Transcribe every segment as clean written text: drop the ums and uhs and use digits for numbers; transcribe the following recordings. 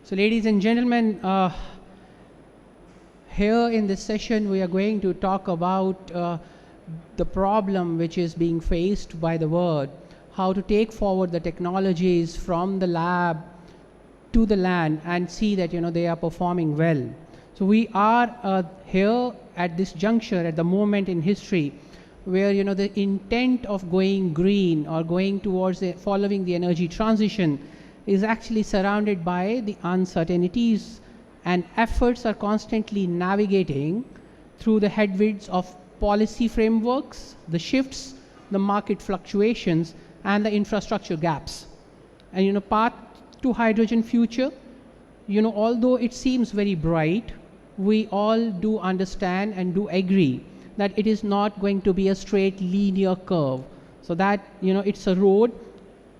So ladies and gentlemen, here in this session we are going to talk about the problem which is being faced by the world, how to take forward the technologies from the lab to the land and see that they are performing well. So we are here at this juncture, at the moment in history where the intent of going green or going towards following the energy transition is actually surrounded by the uncertainties, and efforts are constantly navigating through the headwinds of policy frameworks, the shifts, the market fluctuations, and the infrastructure gaps. And path to hydrogen future, although it seems very bright, we all do understand and do agree that it is not going to be a straight linear curve. So that it's a road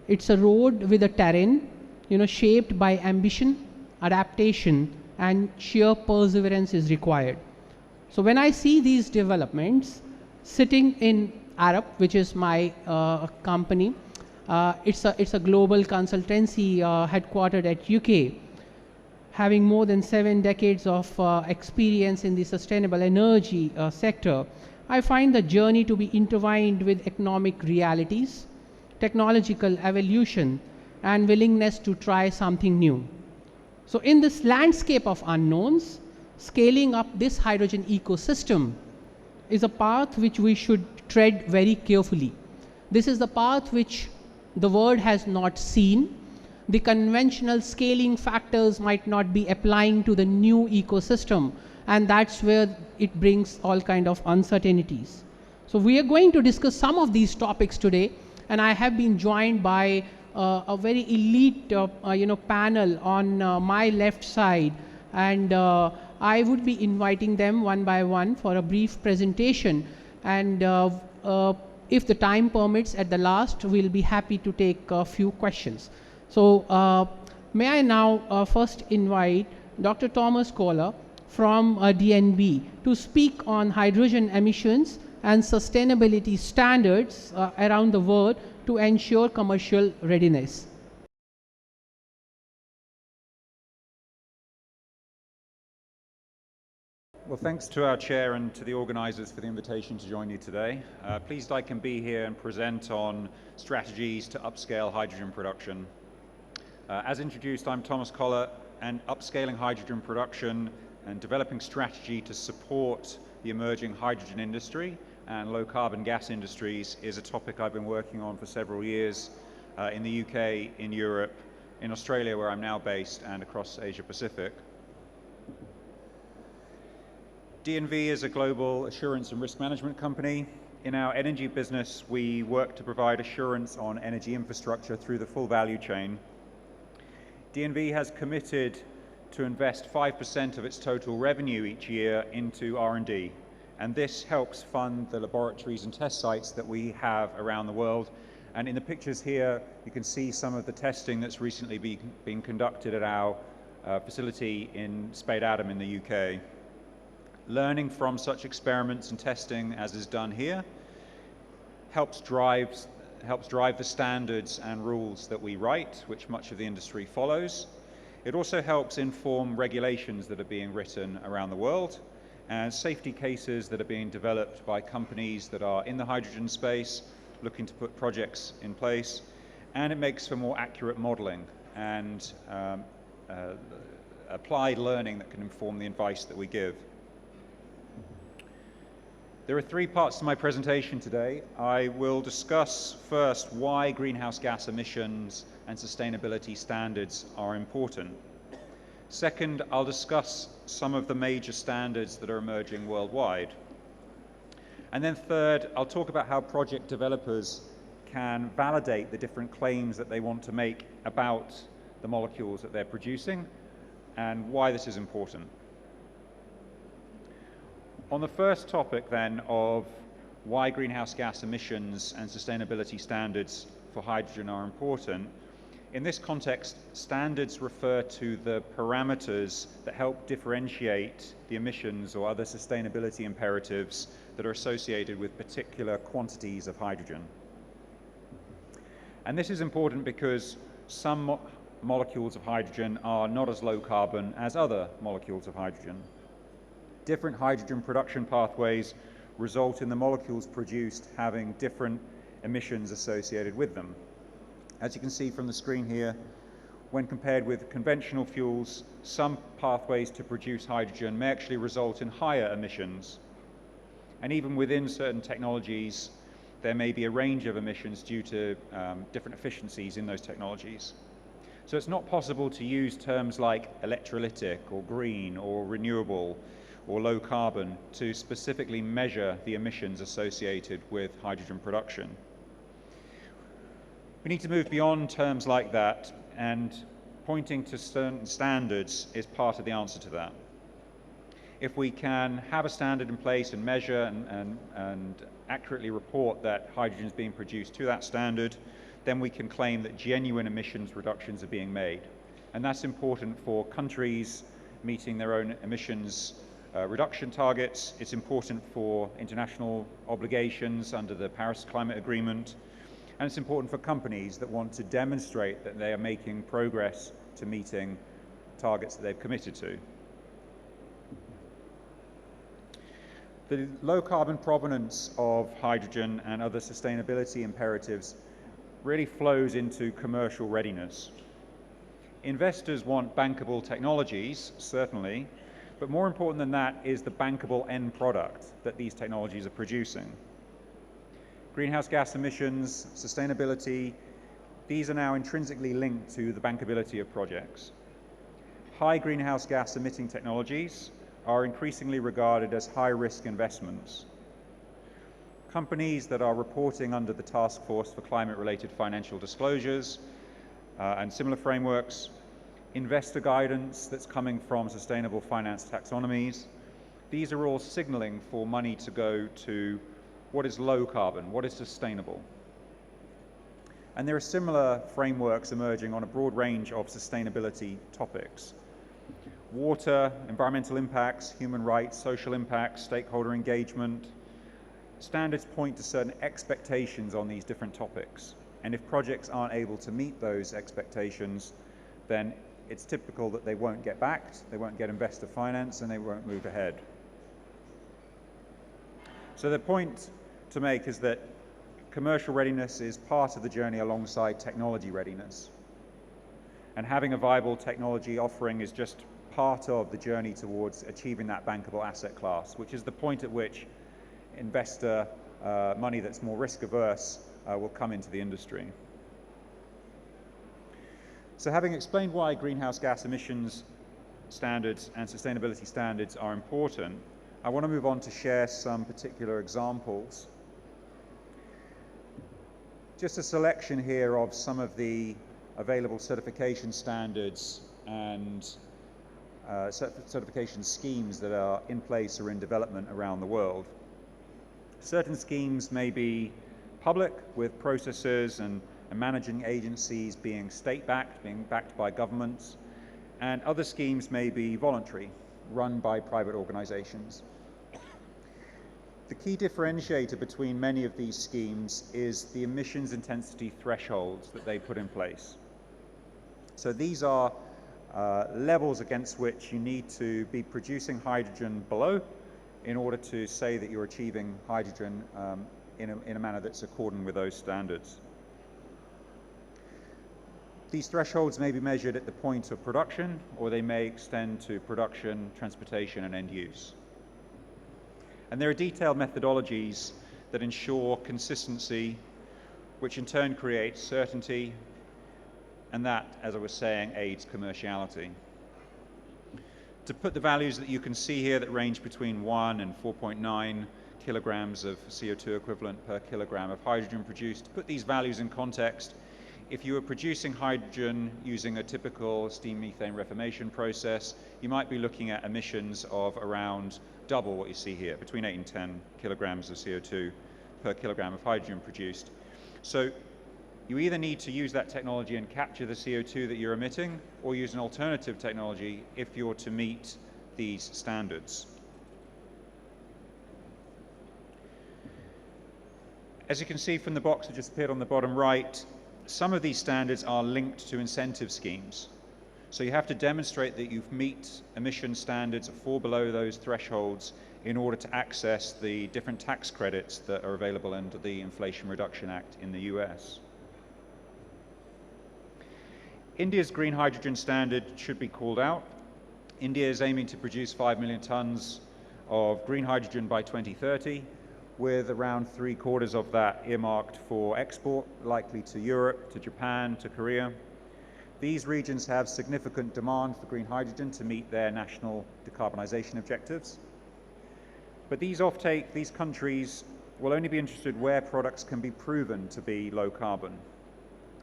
with a terrain shaped by ambition, adaptation, and sheer perseverance is required. So when I see these developments sitting in Arup, which is my company, it's a global consultancy headquartered at UK, having more than 7 decades of experience in the sustainable energy sector. I find the journey to be intertwined with economic realities, technological evolution, and willingness to try something new. So in this landscape of unknowns, scaling up this hydrogen ecosystem is a path which we should tread very carefully. This is the path which the world has not seen. The conventional scaling factors might not be applying to the new ecosystem, and that's where it brings all kind of uncertainties. So we are going to discuss some of these topics today, and I have been joined by a very elite panel on my left side, and I would be inviting them one by one for a brief presentation, and if the time permits, at the last we'll be happy to take a few questions. So may I now first invite Dr. Thomas Kohler from DNV to speak on hydrogen emissions and sustainability standards around the world to ensure commercial readiness. Well, thanks to our chair and to the organisers for the invitation to join you today. Pleased I can be here and present on strategies to upscale hydrogen production. As introduced, I'm Thomas Kohler, and upscaling hydrogen production and developing strategy to support the emerging hydrogen industry and low carbon gas industries is a topic I've been working on for several years in the UK, in Europe, in Australia where I'm now based, and across Asia Pacific. DNV is a global assurance and risk management company. In our energy business, we work to provide assurance on energy infrastructure through the full value chain. DNV has committed to invest 5% of its total revenue each year into R&D, and this helps fund the laboratories and test sites that we have around the world. And in the pictures here, you can see some of the testing that's recently been conducted at our facility in Spade Adam in the UK. Learning from such experiments and testing, as is done here, helps drive the standards and rules that we write, which much of the industry follows. It also helps inform regulations that are being written around the world and safety cases that are being developed by companies that are in the hydrogen space looking to put projects in place, and it makes for more accurate modeling and applied learning that can inform the advice that we give. There are 3 parts to my presentation today. I will discuss first why greenhouse gas emissions and sustainability standards are important. Second, I'll discuss some of the major standards that are emerging worldwide. And then third, I'll talk about how project developers can validate the different claims that they want to make about the molecules that they're producing and why this is important. On the first topic then of why greenhouse gas emissions and sustainability standards for hydrogen are important, in this context, standards refer to the parameters that help differentiate the emissions or other sustainability imperatives that are associated with particular quantities of hydrogen. And this is important because some molecules of hydrogen are not as low carbon as other molecules of hydrogen. Different hydrogen production pathways result in the molecules produced having different emissions associated with them. As you can see from the screen here, when compared with conventional fuels, some pathways to produce hydrogen may actually result in higher emissions. And even within certain technologies, there may be a range of emissions due to different efficiencies in those technologies. So it's not possible to use terms like electrolytic or green or renewable or low carbon to specifically measure the emissions associated with hydrogen production. We need to move beyond terms like that, and pointing to certain standards is part of the answer to that. If we can have a standard in place and measure and accurately report that hydrogen is being produced to that standard, then we can claim that genuine emissions reductions are being made. And that's important for countries meeting their own emissions reduction targets. It's important for international obligations under the Paris Climate Agreement. And it's important for companies that want to demonstrate that they are making progress to meeting targets that they've committed to. The low carbon provenance of hydrogen and other sustainability imperatives really flows into commercial readiness. Investors want bankable technologies, certainly, but more important than that is the bankable end product that these technologies are producing. Greenhouse gas emissions, sustainability, these are now intrinsically linked to the bankability of projects. High greenhouse gas emitting technologies are increasingly regarded as high-risk investments. Companies that are reporting under the Task Force for Climate-Related Financial Disclosures and similar frameworks, investor guidance that's coming from sustainable finance taxonomies, these are all signaling for money to go to what is low carbon, what is sustainable. And there are similar frameworks emerging on a broad range of sustainability topics. Water, environmental impacts, human rights, social impacts, stakeholder engagement. Standards point to certain expectations on these different topics. And if projects aren't able to meet those expectations, then it's typical that they won't get backed, they won't get investor finance, and they won't move ahead. So the point to make is that commercial readiness is part of the journey alongside technology readiness. And having a viable technology offering is just part of the journey towards achieving that bankable asset class, which is the point at which investor money that's more risk averse will come into the industry. So having explained why greenhouse gas emissions standards and sustainability standards are important, I want to move on to share some particular examples. Just a selection here of some of the available certification standards and certification schemes that are in place or in development around the world. Certain schemes may be public, with processors and managing agencies being state-backed, being backed by governments, and other schemes may be voluntary, run by private organizations. The key differentiator between many of these schemes is the emissions intensity thresholds that they put in place. So these are levels against which you need to be producing hydrogen below in order to say that you're achieving hydrogen in a manner that's accordant with those standards. These thresholds may be measured at the point of production, or they may extend to production, transportation, and end use. And there are detailed methodologies that ensure consistency, which in turn creates certainty, and that, as I was saying, aids commerciality. To put the values that you can see here that range between 1 and 4.9 kilograms of CO2 equivalent per kilogram of hydrogen produced, to put these values in context, if you were producing hydrogen using a typical steam methane reformation process, you might be looking at emissions of around double what you see here, between 8 and 10 kilograms of CO2 per kilogram of hydrogen produced. So you either need to use that technology and capture the CO2 that you're emitting, or use an alternative technology if you're to meet these standards. As you can see from the box that just appeared on the bottom right, some of these standards are linked to incentive schemes. So you have to demonstrate that you meet emission standards that fall below those thresholds in order to access the different tax credits that are available under the Inflation Reduction Act in the US. India's green hydrogen standard should be called out. India is aiming to produce 5 million tons of green hydrogen by 2030, with around 3/4 of that earmarked for export, likely to Europe, to Japan, to Korea. These regions have significant demand for green hydrogen to meet their national decarbonization objectives. But these countries will only be interested where products can be proven to be low carbon.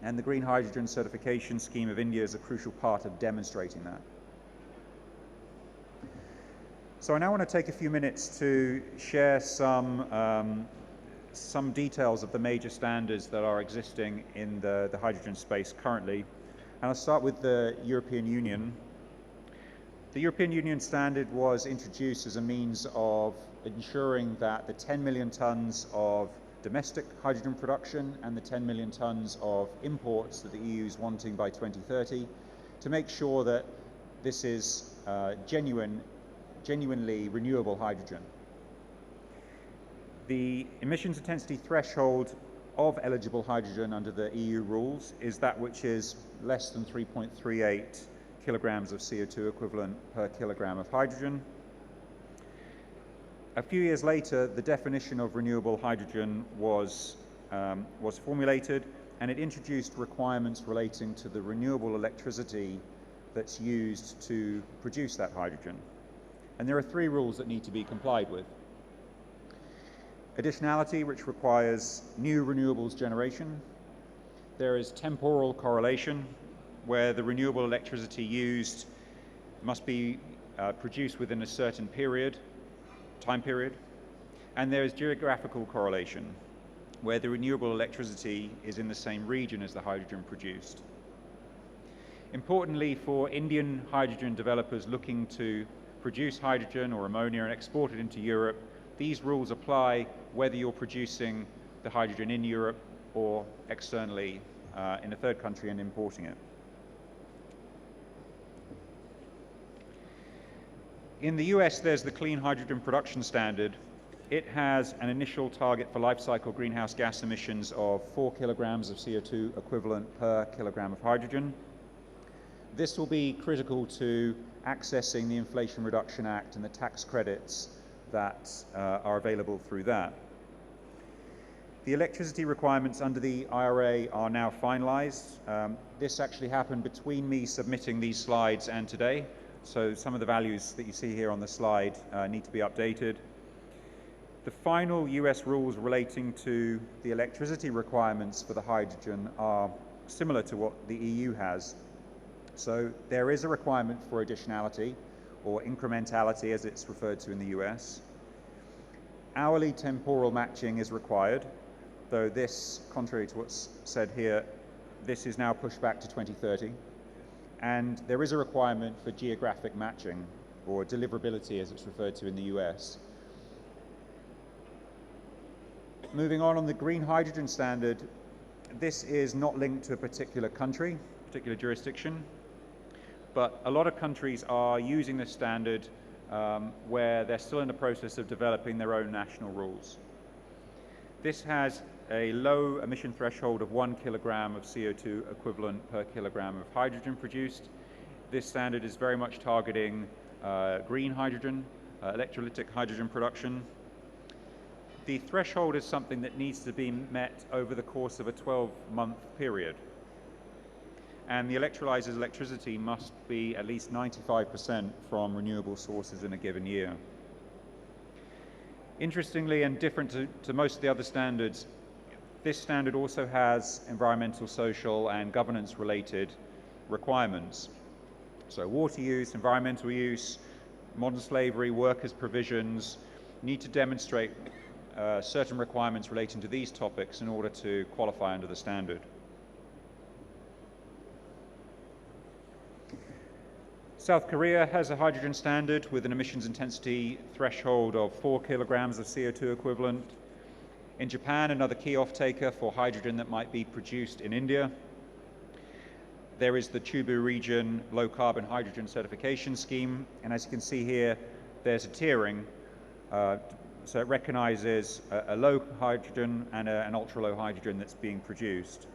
And the Green Hydrogen Certification Scheme of India is a crucial part of demonstrating that. So I now want to take a few minutes to share some details of the major standards that are existing in the hydrogen space currently. And I'll start with the European Union. The European Union standard was introduced as a means of ensuring that the 10 million tons of domestic hydrogen production and the 10 million tons of imports that the EU is wanting by 2030, to make sure that this is genuinely renewable hydrogen. The emissions intensity threshold of eligible hydrogen under the EU rules is that which is less than 3.38 kilograms of CO2 equivalent per kilogram of hydrogen. A few years later, the definition of renewable hydrogen was formulated, and it introduced requirements relating to the renewable electricity that's used to produce that hydrogen. And there are 3 rules that need to be complied with. Additionality, which requires new renewables generation. There is temporal correlation, where the renewable electricity used must be produced within a certain time period. And there is geographical correlation, where the renewable electricity is in the same region as the hydrogen produced. Importantly, for Indian hydrogen developers looking to produce hydrogen or ammonia and export it into Europe, these rules apply whether you're producing the hydrogen in Europe or externally in a third country and importing it. In the US, there's the Clean Hydrogen Production Standard. It has an initial target for life cycle greenhouse gas emissions of 4 kilograms of CO2 equivalent per kilogram of hydrogen. This will be critical to accessing the Inflation Reduction Act and the tax credits that are available through that. The electricity requirements under the IRA are now finalized. This actually happened between me submitting these slides and today, so some of the values that you see here on the slide need to be updated. The final US rules relating to the electricity requirements for the hydrogen are similar to what the EU has. So there is a requirement for additionality, or incrementality as it's referred to in the US. Hourly temporal matching is required, though this, contrary to what's said here, this is now pushed back to 2030. And there is a requirement for geographic matching, or deliverability as it's referred to in the US. Moving on the green hydrogen standard, this is not linked to a particular country, particular jurisdiction, but a lot of countries are using this standard where they're still in the process of developing their own national rules. This has a low emission threshold of 1 kilogram of CO2 equivalent per kilogram of hydrogen produced. This standard is very much targeting green hydrogen, electrolytic hydrogen production. The threshold is something that needs to be met over the course of a 12-month period. And the electrolyzer's electricity must be at least 95% from renewable sources in a given year. Interestingly, and different to most of the other standards, this standard also has environmental, social, and governance-related requirements. So water use, environmental use, modern slavery, workers' provisions need to demonstrate certain requirements relating to these topics in order to qualify under the standard. South Korea has a hydrogen standard with an emissions intensity threshold of 4 kilograms of CO2 equivalent. In Japan, another key off-taker for hydrogen that might be produced in India, there is the Chubu Region Low Carbon Hydrogen Certification Scheme, and as you can see here, there's a tiering, so it recognizes a low hydrogen and an ultra-low hydrogen that's being produced.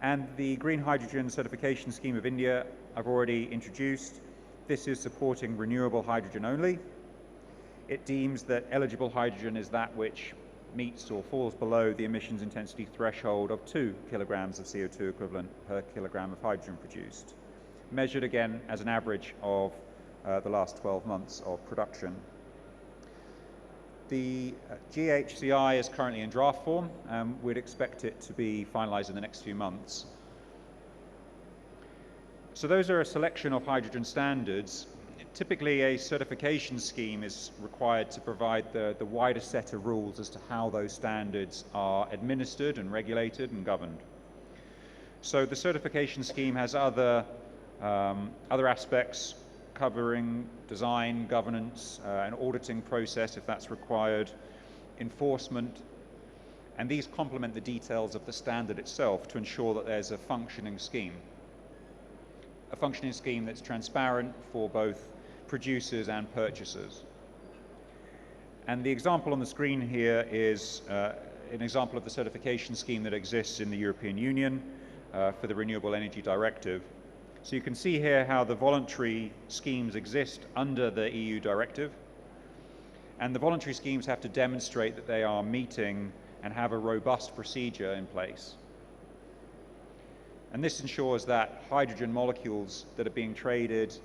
And the Green Hydrogen Certification Scheme of India, I've already introduced. This is supporting renewable hydrogen only. It deems that eligible hydrogen is that which meets or falls below the emissions intensity threshold of 2 kilograms of CO2 equivalent per kilogram of hydrogen produced, measured again as an average of the last 12 months of production. The GHCI is currently in draft form. We'd expect it to be finalized in the next few months. So those are a selection of hydrogen standards. Typically, a certification scheme is required to provide the wider set of rules as to how those standards are administered and regulated and governed. So the certification scheme has other aspects covering design, governance, an auditing process if that's required, enforcement, and these complement the details of the standard itself to ensure that there's a functioning scheme. A functioning scheme that's transparent for both producers and purchasers. And the example on the screen here is an example of the certification scheme that exists in the European Union for the Renewable Energy Directive. So you can see here how the voluntary schemes exist under the EU directive, and the voluntary schemes have to demonstrate that they are meeting and have a robust procedure in place. And this ensures that hydrogen molecules that are being traded,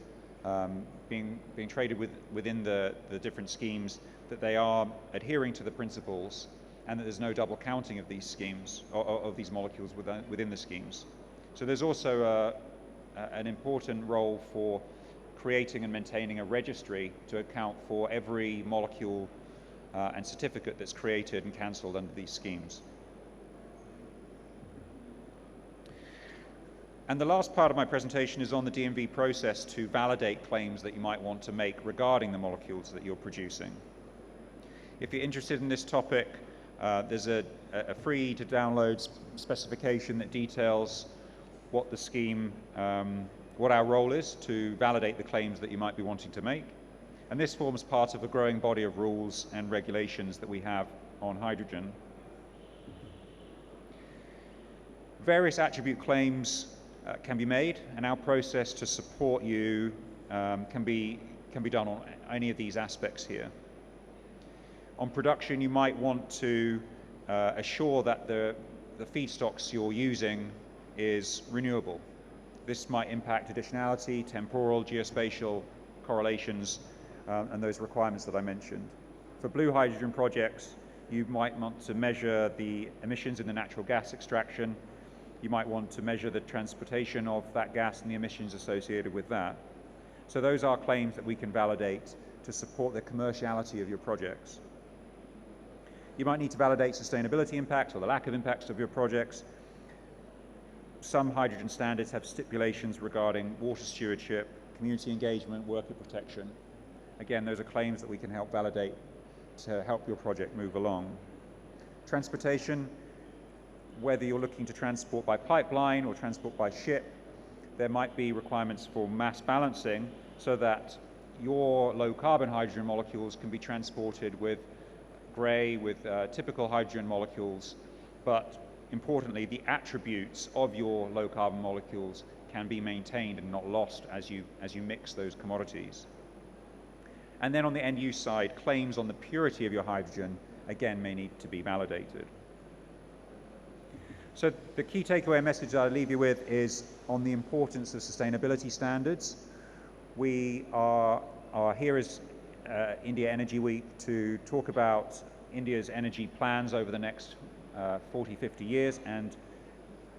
being traded within the different schemes, that they are adhering to the principles and that there's no double counting of these schemes, or of these molecules within the schemes. So there's also an important role for creating and maintaining a registry to account for every molecule and certificate that's created and cancelled under these schemes. And the last part of my presentation is on the DNV process to validate claims that you might want to make regarding the molecules that you're producing. If you're interested in this topic, there's a free to download specification that details what the scheme, what our role is to validate the claims that you might be wanting to make. And this forms part of a growing body of rules and regulations that we have on hydrogen. Various attribute claims can be made, and our process to support you can be done on any of these aspects here. On production, you might want to assure that the feedstocks you're using is renewable. This might impact additionality, temporal, geospatial correlations, and those requirements that I mentioned. For blue hydrogen projects, you might want to measure the emissions in the natural gas extraction. You might want to measure the transportation of that gas and the emissions associated with that. So those are claims that we can validate to support the commerciality of your projects. You might need to validate sustainability impacts or the lack of impacts of your projects. Some hydrogen standards have stipulations regarding water stewardship, community engagement, worker protection. Again, those are claims that we can help validate to help your project move along. Transportation, whether you're looking to transport by pipeline or transport by ship, there might be requirements for mass balancing so that your low carbon hydrogen molecules can be transported with grey, with typical hydrogen molecules, but importantly, the attributes of your low carbon molecules can be maintained and not lost as you mix those commodities. And then on the end use side, claims on the purity of your hydrogen, again, may need to be validated. So the key takeaway message that I leave you with is on the importance of sustainability standards. We are here as India Energy Week to talk about India's energy plans over the next 40, 50 years, and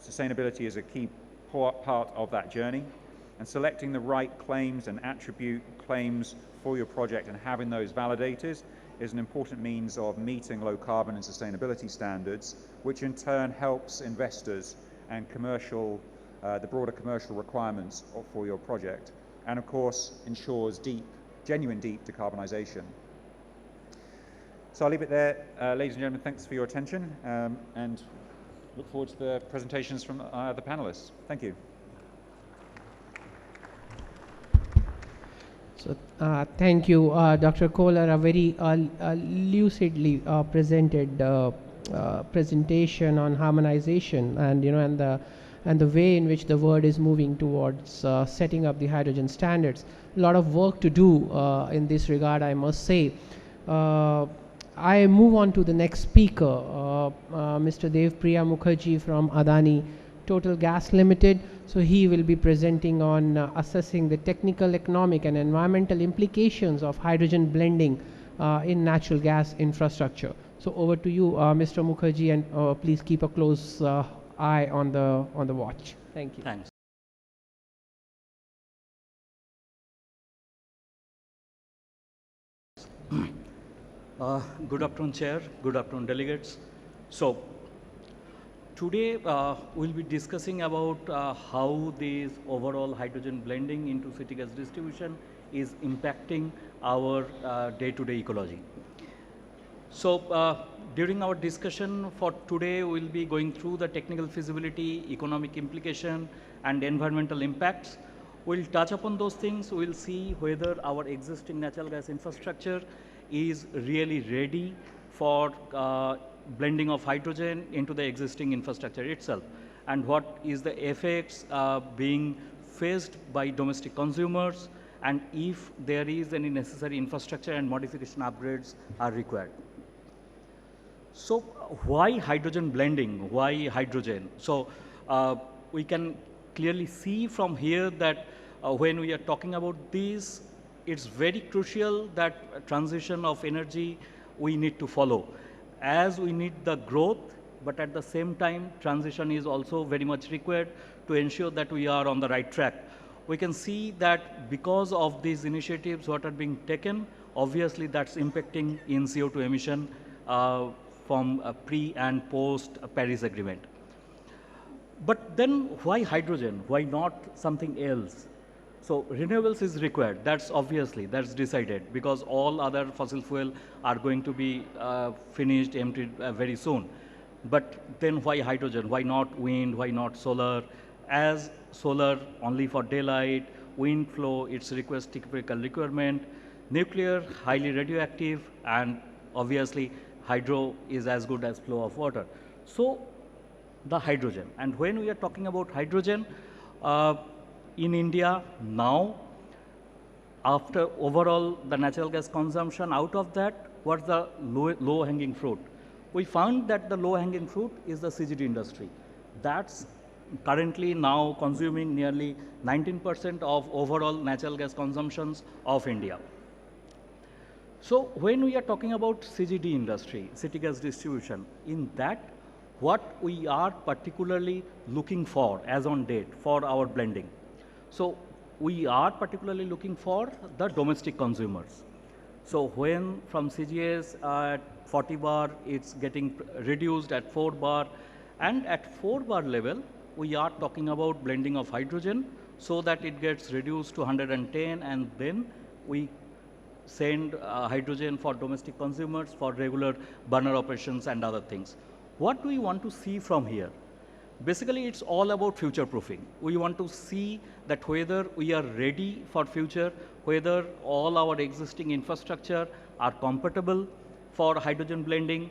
sustainability is a key part of that journey. And selecting the right claims and attribute claims for your project and having those validated is an important means of meeting low carbon and sustainability standards, which in turn helps investors and the broader commercial requirements for your project, and of course ensures genuine deep decarbonisation. So I'll leave it there. Ladies and gentlemen, thanks for your attention, and look forward to the presentations from the panelists. Thank you. So thank you, Dr. Kohler, a very lucidly presented presentation on harmonization, and and the way in which the world is moving towards setting up the hydrogen standards. A lot of work to do in this regard, I must say. I move on to the next speaker, Mr. Dev Priya Mukherjee from Adani Total Gas Limited. So he will be presenting on assessing the technical, economic and environmental implications of hydrogen blending in natural gas infrastructure. So over to you, Mr. Mukherjee, and please keep a close eye on the watch. Thank you. Thanks. Good afternoon, Chair. Good afternoon, delegates. So today we'll be discussing about how this overall hydrogen blending into city gas distribution is impacting our day-to-day ecology. So during our discussion for today, we'll be going through the technical feasibility, economic implication, and environmental impacts. We'll touch upon those things. We'll see whether our existing natural gas infrastructure is really ready for blending of hydrogen into the existing infrastructure itself, and what is the effects being faced by domestic consumers, and if there is any necessary infrastructure and modification upgrades are required. So why hydrogen blending? Why hydrogen? So we can clearly see from here that when we are talking about this, it's very crucial that transition of energy we need to follow, as we need the growth, but at the same time transition is also very much required to ensure that we are on the right track. We can see that because of these initiatives what are being taken, obviously that's impacting in CO2 emission from pre and post Paris Agreement. But then why hydrogen? Why not something else? So renewables is required, that's decided, because all other fossil fuel are going to be finished, emptied very soon. But then why hydrogen? Why not wind? Why not solar? As solar only for daylight, wind flow, its typical requirement, nuclear, highly radioactive, and obviously hydro is as good as flow of water. So the hydrogen, and when we are talking about hydrogen, in India now, after overall the natural gas consumption, out of that, what's the low-hanging fruit? We found that the low-hanging fruit is the CGD industry. That's currently now consuming nearly 19% of overall natural gas consumptions of India. So when we are talking about CGD industry, city gas distribution, in that, what we are particularly looking for as on date for our blending. So we are particularly looking for the domestic consumers. So when from CGS at 40 bar, it's getting reduced at 4 bar, and at 4 bar level, we are talking about blending of hydrogen so that it gets reduced to 110, and then we send hydrogen for domestic consumers for regular burner operations and other things. What do we want to see from here? Basically, it's all about future proofing. We want to see that whether we are ready for future, whether all our existing infrastructure are compatible for hydrogen blending.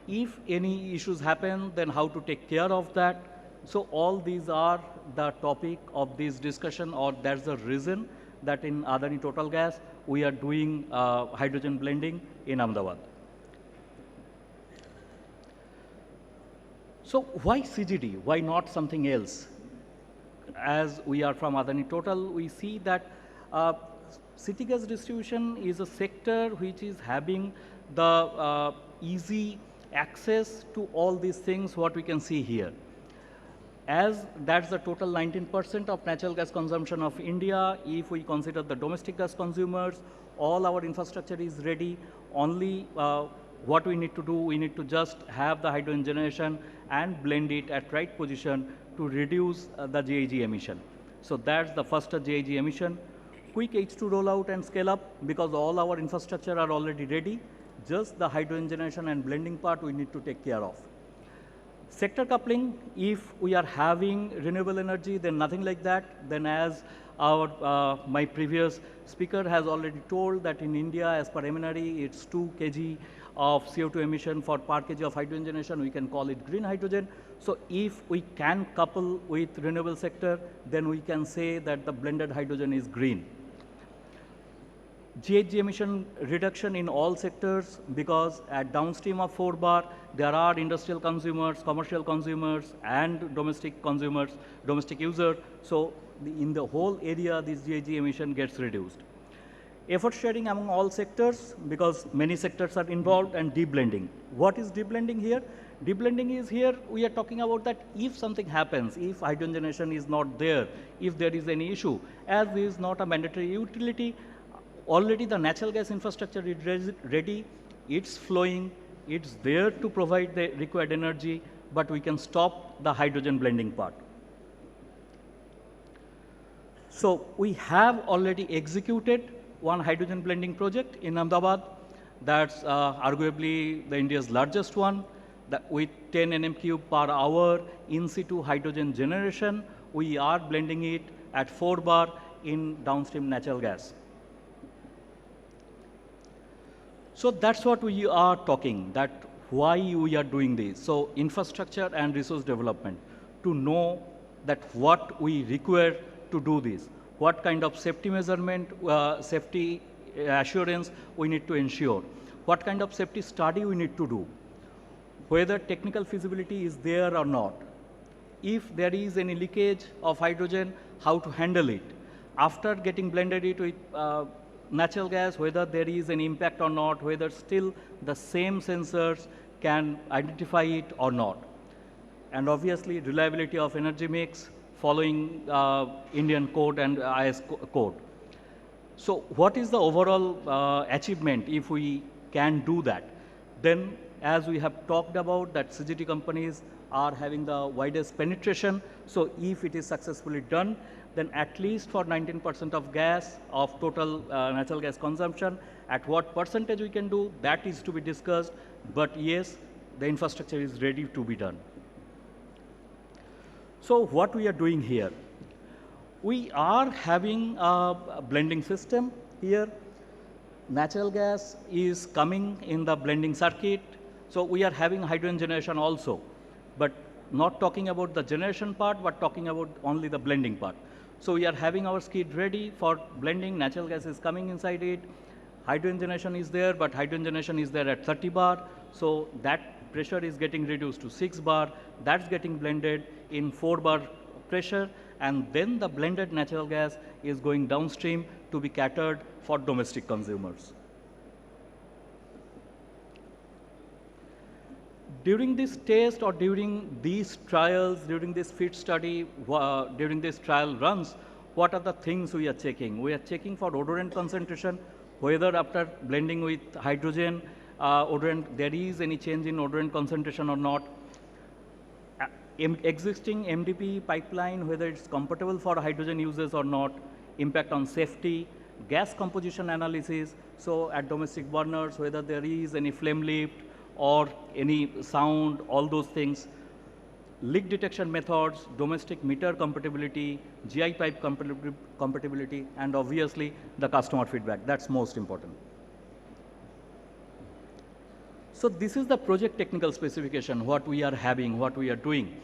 If any issues happen, then how to take care of that. So all these are the topic of this discussion, or that's the reason that in Adani Total Gas, we are doing hydrogen blending in Ahmedabad. So why CGD? Why not something else? As we are from Adani Total, we see that city gas distribution is a sector which is having the easy access to all these things what we can see here. As that's the total 19% of natural gas consumption of India, if we consider the domestic gas consumers, all our infrastructure is ready. Only what we need to do, we need to just have the hydrogen generation and blend it at right position to reduce the GHG emission. So that's the first GHG emission. Quick H2 rollout and scale up, because all our infrastructure are already ready. Just the hydrogen generation and blending part we need to take care of. Sector coupling, if we are having renewable energy, then nothing like that. Then as my previous speaker has already told that in India, as per MNRE, it's 2 kg of CO2 emission for per kg of hydrogen generation. We can call it green hydrogen. So if we can couple with renewable sector, then we can say that the blended hydrogen is green. GHG emission reduction in all sectors, because at downstream of 4 bar, there are industrial consumers, commercial consumers, and domestic consumers, domestic users. So in the whole area, this GHG emission gets reduced. Effort sharing among all sectors, because many sectors are involved, and deblending. What is deblending here? Deblending is here, we are talking about that if something happens, if hydrogen generation is not there, if there is any issue, as this is not a mandatory utility, already the natural gas infrastructure is ready, it's flowing, it's there to provide the required energy, but we can stop the hydrogen blending part. So we have already executed one hydrogen blending project in Ahmedabad. That's arguably the India's largest one, that with 10 nm³ per hour in situ hydrogen generation. We are blending it at 4 bar in downstream natural gas. So that's what we are talking, that why we are doing this. So infrastructure and resource development, to know that what we require to do this, what kind of safety measurement, safety assurance we need to ensure, what kind of safety study we need to do, whether technical feasibility is there or not, if there is any leakage of hydrogen, how to handle it, after getting blended it with natural gas, whether there is an impact or not, whether still the same sensors can identify it or not. And obviously, reliability of energy mix following Indian code and IS code. So what is the overall achievement if we can do that? Then, as we have talked about, that CGT companies are having the widest penetration. So if it is successfully done, then at least for 19% of gas, of total natural gas consumption, at what percentage we can do, that is to be discussed. But yes, the infrastructure is ready to be done. So what we are doing here? We are having a blending system here. Natural gas is coming in the blending circuit. So we are having hydrogen generation also, but not talking about the generation part, but talking about only the blending part. So we are having our skid ready for blending. Natural gas is coming inside it. Hydrogen generation is there, but hydrogen generation is there at 30 bar. So that pressure is getting reduced to 6 bar. That's getting blended in 4 bar pressure. And then the blended natural gas is going downstream to be catered for domestic consumers. During this test or during these trials, during this fit study, during this trial runs, what are the things we are checking? We are checking for odorant concentration, whether after blending with hydrogen, there is any change in odorant concentration or not. Existing MDP pipeline, whether it's compatible for hydrogen users or not, impact on safety, gas composition analysis, so at domestic burners, whether there is any flame lift, or any sound, all those things. Leak detection methods, domestic meter compatibility, GI pipe compatibility, and obviously the customer feedback. That's most important. So this is the project technical specification, what we are having, what we are doing.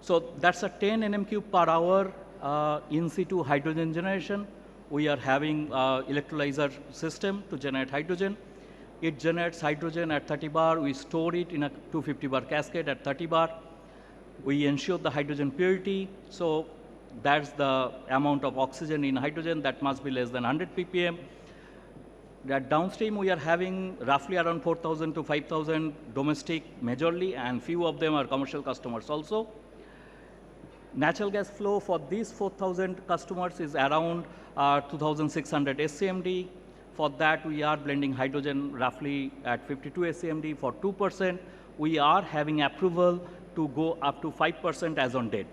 So that's a 10 nm³ per hour in situ hydrogen generation. We are having electrolyzer system to generate hydrogen. It generates hydrogen at 30 bar. We store it in a 250 bar cascade at 30 bar. We ensure the hydrogen purity. So that's the amount of oxygen in hydrogen that must be less than 100 ppm. That downstream, we are having roughly around 4,000 to 5,000 domestic majorly, and few of them are commercial customers also. Natural gas flow for these 4,000 customers is around 2,600 SCMD. For that, we are blending hydrogen roughly at 52 SCMD for 2%. We are having approval to go up to 5% as on date.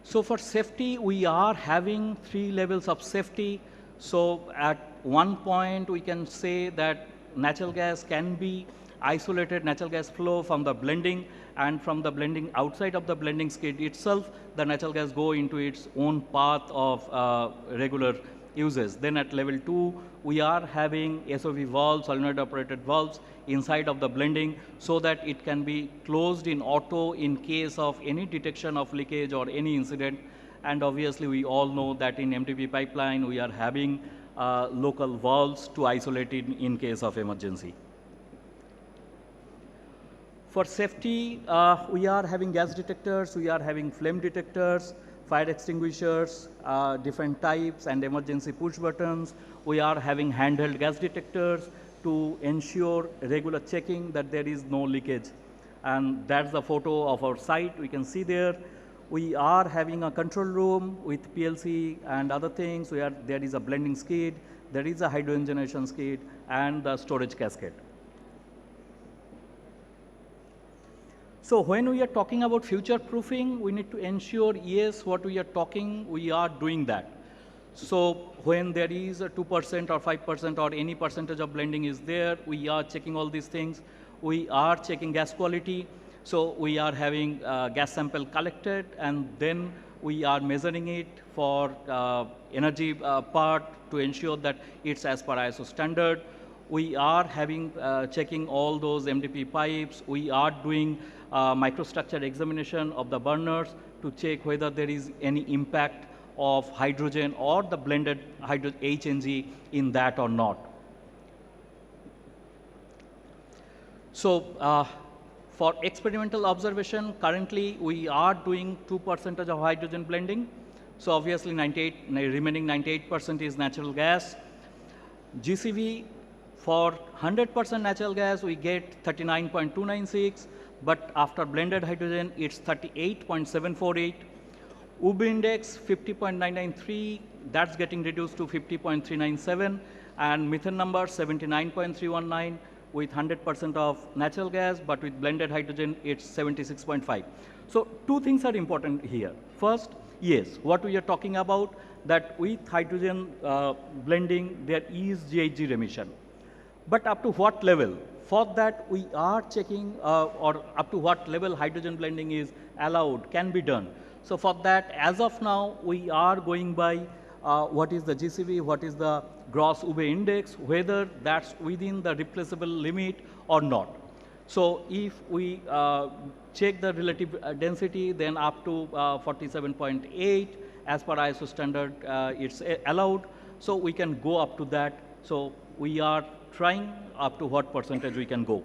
So for safety, we are having 3 levels of safety. So at one point, we can say that natural gas can be isolated natural gas flow from the blending, and from the blending outside of the blending skid itself, the natural gas go into its own path of regular uses. Then at level 2, we are having SOV valves, solenoid operated valves inside of the blending, so that it can be closed in auto in case of any detection of leakage or any incident. And obviously, we all know that in MTP pipeline, we are having local valves to isolate it in case of emergency. For safety, we are having gas detectors, we are having flame detectors, fire extinguishers, different types, and emergency push buttons. We are having handheld gas detectors to ensure regular checking that there is no leakage. And that's the photo of our site. We can see there. We are having a control room with PLC and other things. There is a blending skid, there is a hydrogen generation skid, and the storage cascade. So when we are talking about future proofing, we need to ensure, yes, what we are talking, we are doing that. So when there is a 2% or 5% or any percentage of blending is there, we are checking all these things. We are checking gas quality. So we are having gas sample collected, and then we are measuring it for energy part to ensure that it's as per ISO standard. We are having checking all those MDP pipes. We are doing microstructure examination of the burners to check whether there is any impact of hydrogen or the blended HNG in that or not. So for experimental observation, currently we are doing 2% of hydrogen blending. So obviously remaining 98% is natural gas. GCV, for 100% natural gas, we get 39.296, but after blended hydrogen, it's 38.748. UB index 50.993, that's getting reduced to 50.397, and methane number 79.319 with 100% of natural gas, but with blended hydrogen, it's 76.5. So two things are important here. First, yes, what we are talking about, that with hydrogen blending, there is GHG remission. But up to what level? For that, we are checking or up to what level hydrogen blending is allowed, can be done. So for that, as of now, we are going by what is the GCV, what is the gross UV index, whether that's within the replaceable limit or not. So if we check the relative density, then up to 47.8, as per ISO standard, it's allowed. So we can go up to that. So we are trying up to what percentage we can go.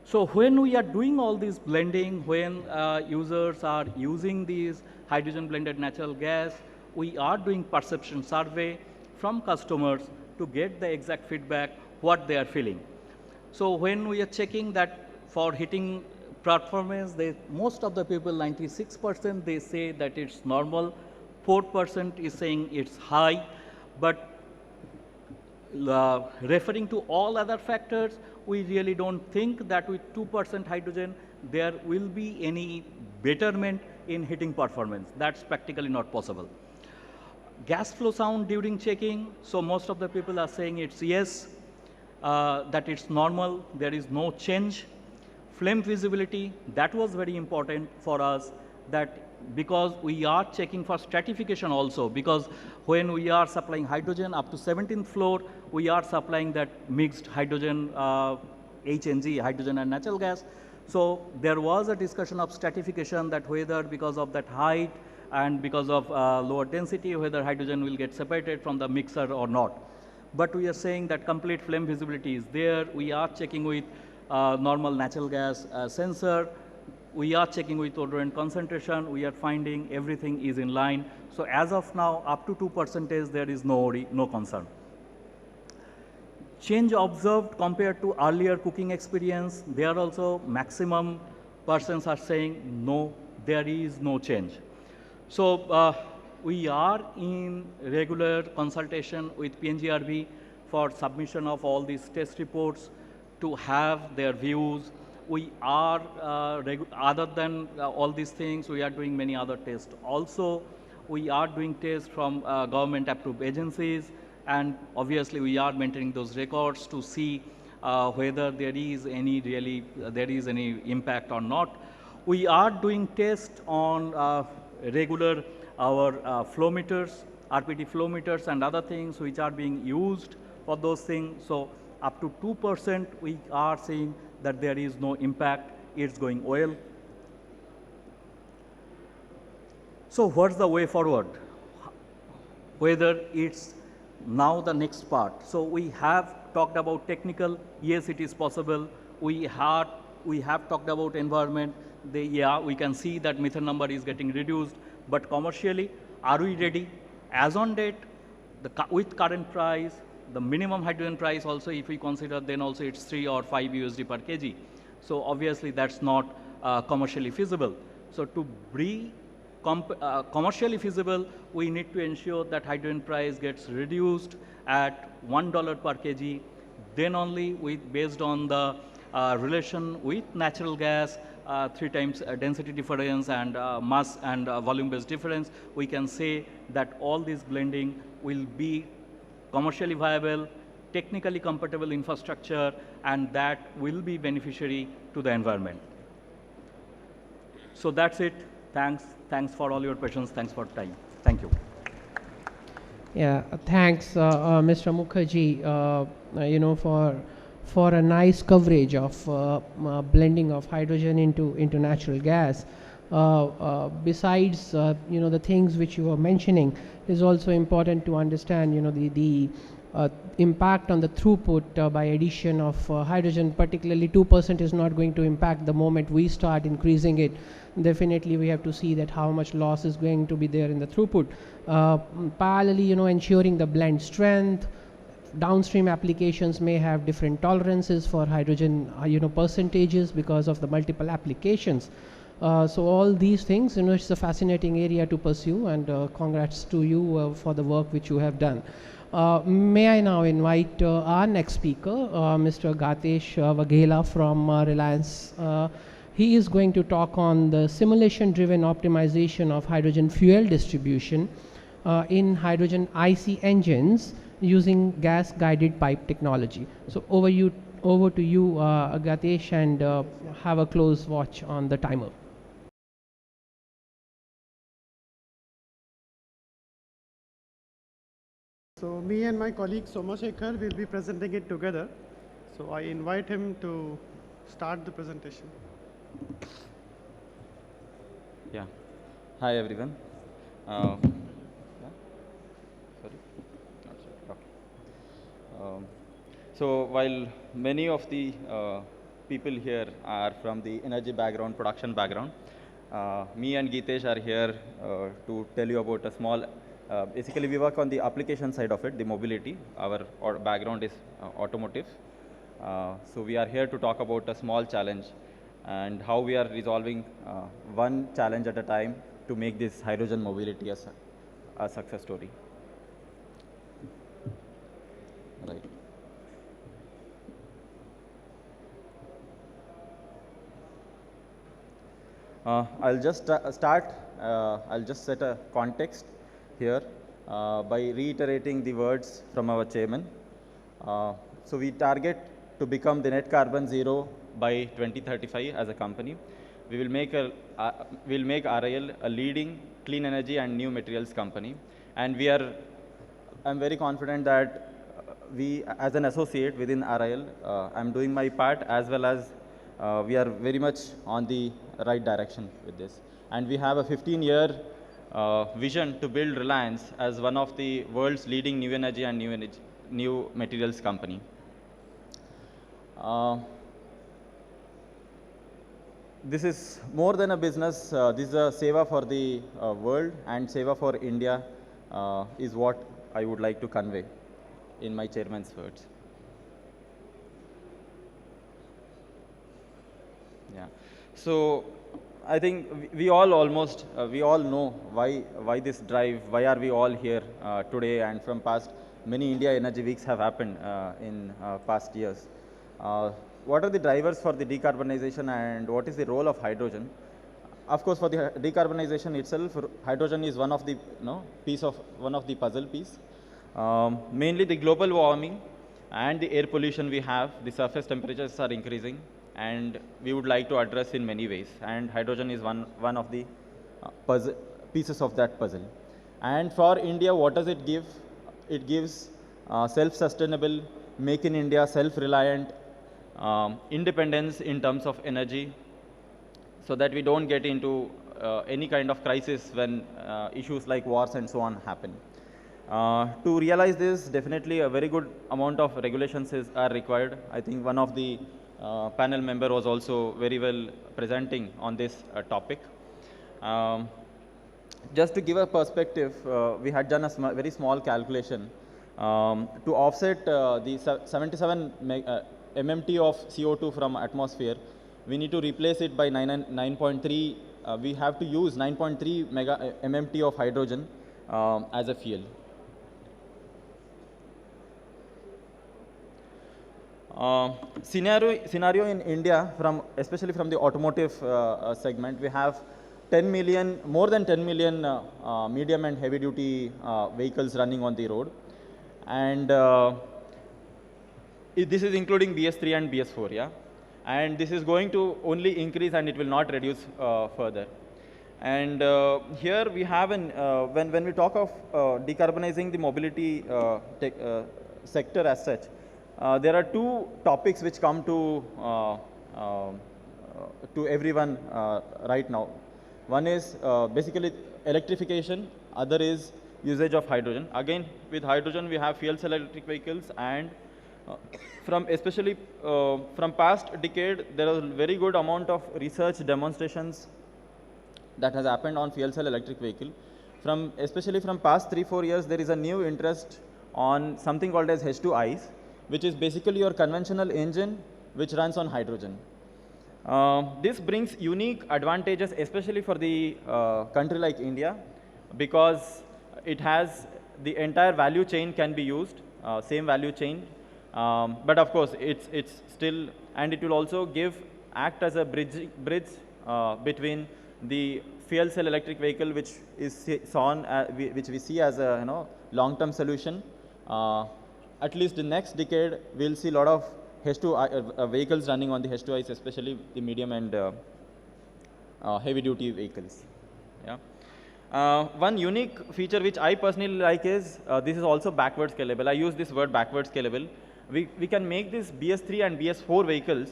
So when we are doing all this blending, when users are using these hydrogen blended natural gas, we are doing perception survey from customers to get the exact feedback, what they are feeling. So when we are checking that for heating performance, most of the people, 96%, they say that it's normal, 4% is saying it's high, but referring to all other factors, we really don't think that with 2% hydrogen, there will be any betterment in heating performance. That's practically not possible. Gas flow sound during checking, so most of the people are saying it's yes, that it's normal, there is no change. Flame visibility, that was very important for us, that because we are checking for stratification also, because when we are supplying hydrogen up to 17th floor, we are supplying that mixed hydrogen, HNG, hydrogen and natural gas. So there was a discussion of stratification, that whether because of that height and because of lower density, whether hydrogen will get separated from the mixer or not. But we are saying that complete flame visibility is there. We are checking with normal natural gas sensor. We are checking with odorant concentration. We are finding everything is in line. So as of now, up to 2%, there is no concern. Change observed compared to earlier cooking experience, there also maximum persons are saying no, there is no change. So we are in regular consultation with PNGRB for submission of all these test reports to have their views. We are, other than all these things, we are doing many other tests also. We are doing tests from government approved agencies, and obviously we are maintaining those records to see whether there is any impact or not. We are doing tests on regular our flow meters, RPT flow meters and other things which are being used for those things. So up to 2% we are seeing that there is no impact, it's going well. So what's the way forward? Whether it's now the next part. So we have talked about technical, yes it is possible. We have talked about environment, yeah we can see that methane number is getting reduced, but commercially, are we ready? As on date, with current price, the minimum hydrogen price also if we consider, then also it's 3 or 5 USD per kg. So obviously that's not commercially feasible. So to be commercially feasible, we need to ensure that hydrogen price gets reduced at $1 per kg. Then only based on the relation with natural gas, 3 times density difference and mass and volume based difference, we can say that all this blending will be commercially viable, technically compatible infrastructure, and that will be beneficiary to the environment. So that's it. Thanks for all your questions. Thanks for time. Thank you. Yeah, thanks, Mr. Mukherjee, for a nice coverage of blending of hydrogen into natural gas. Besides, the things which you were mentioning, it is also important to understand, the impact on the throughput by addition of hydrogen. Particularly 2% is not going to impact the moment we start increasing it. Definitely we have to see that how much loss is going to be there in the throughput. Parallelly, ensuring the blend strength. Downstream applications may have different tolerances for hydrogen, percentages because of the multiple applications. So all these things, it's a fascinating area to pursue, and congrats to you for the work which you have done. May I now invite our next speaker, Mr. Gatesh Vaghela from Reliance. He is going to talk on the simulation-driven optimization of hydrogen fuel distribution in hydrogen IC engines using gas-guided pipe technology. So over to you, Gatesh, and have a close watch on the timer. So me and my colleague Somashekhar will be presenting it together. So I invite him to start the presentation. Yeah. Hi everyone. Yeah? Sorry. Not sure. Okay. So while many of the people here are from the energy background, production background, me and Geetesh are here to tell you about a small. Basically, we work on the application side of it, the mobility. Our background is automotive. So we are here to talk about a small challenge and how we are resolving one challenge at a time to make this hydrogen mobility a success story. Right. I'll just start. I'll just set a context here by reiterating the words from our chairman. So we target to become the net carbon zero by 2035 as a company. We will make RIL a leading clean energy and new materials company, and I'm very confident that we, as an associate within RIL, I'm doing my part, as well as we are very much on the right direction with this. And we have a 15-year vision to build Reliance as one of the world's leading new energy and new materials company. This is more than a business. This is a seva for the world, and seva for India is what I would like to convey in my chairman's words. Yeah. So I think we all know why this drive, why are we all here today, and from past many India Energy Weeks have happened in past years. What are the drivers for the decarbonization and what is the role of hydrogen? of course, for the decarbonization itself, hydrogen is one of the one of the puzzle piece. Mainly the global warming and the air pollution we have, the surface temperatures are increasing, and we would like to address in many ways. And hydrogen is one of the pieces of that puzzle. And for India, what does it give? It gives self-sustainable, make in India, self-reliant, independence in terms of energy, so that we don't get into any kind of crisis when issues like wars and so on happen. To realize this, definitely a very good amount of regulations are required. I think one of the panel member was also very well presenting on this topic. Just to give a perspective, we had done a very small calculation. To offset the 77 MMT of CO2 from atmosphere, we need to replace it by 9.3. We have to use 9.3 MMT of hydrogen as a fuel. Scenario in India, especially from the automotive segment, we have more than 10 million medium and heavy duty vehicles running on the road, and this is including BS3 and BS4, yeah, and this is going to only increase and it will not reduce further. And here we have when we talk of decarbonizing the mobility sector as such, there are two topics which come to everyone right now. One is basically electrification, other is usage of hydrogen. Again, with hydrogen we have fuel cell electric vehicles, and especially from past decade, there is a very good amount of research demonstrations that has happened on fuel cell electric vehicle. Especially from past 3-4 years, there is a new interest on something called as H2ICE, which is basically your conventional engine which runs on hydrogen. This brings unique advantages, especially for the country like India, because it has the entire value chain can be used, same value chain, but of course it's still, and it will also act as a bridge between the fuel cell electric vehicle, which is which we see as a long-term solution. At least the next decade, we'll see a lot of H2 vehicles running on the H2ICE, especially the medium and heavy-duty vehicles. Yeah. One unique feature which I personally like is this is also backward scalable. I use this word backward scalable. We can make this BS3 and BS4 vehicles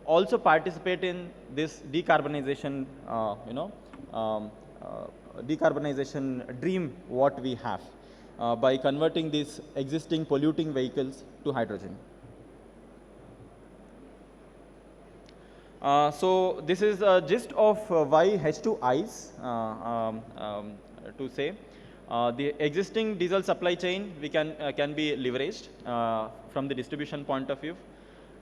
also participate in this decarbonization, decarbonization dream what we have by converting these existing polluting vehicles to hydrogen. So this is a gist of why H2ICE to say. The existing diesel supply chain can be leveraged from the distribution point of view.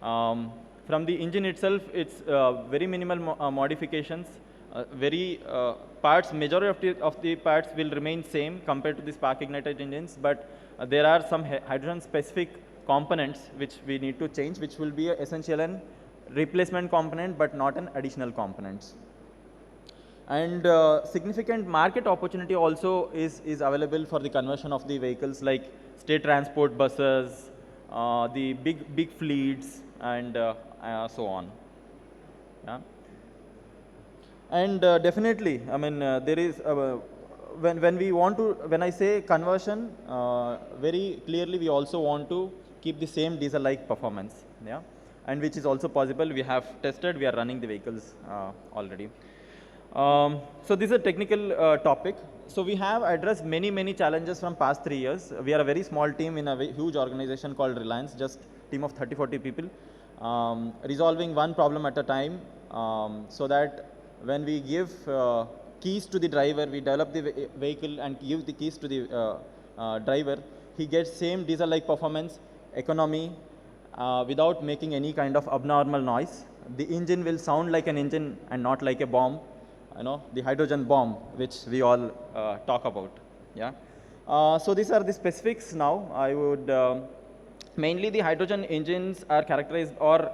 From the engine itself, it's very minimal modifications. Majority of the parts will remain same compared to the spark ignited engines, but there are some hydrogen specific components which we need to change, which will be essential and replacement component, but not an additional components. And significant market opportunity also is available for the conversion of the vehicles, like state transport buses, the big fleets, and so on. Yeah. And definitely, I mean, there is when I say conversion, very clearly we also want to keep the same diesel-like performance. Yeah. And which is also possible. We have tested, we are running the vehicles already. So this is a technical topic. So we have addressed many challenges from past 3 years. We are a very small team in a huge organization called Reliance, just team of 30-40 people, resolving one problem at a time, so that when we give keys to the driver, we develop the vehicle and give the keys to the driver, he gets same diesel-like performance, economy, without making any kind of abnormal noise. The engine will sound like an engine and not like a bomb, the hydrogen bomb, which we all talk about. Yeah. So these are the specifics now. I would mainly the hydrogen engines are characterized, or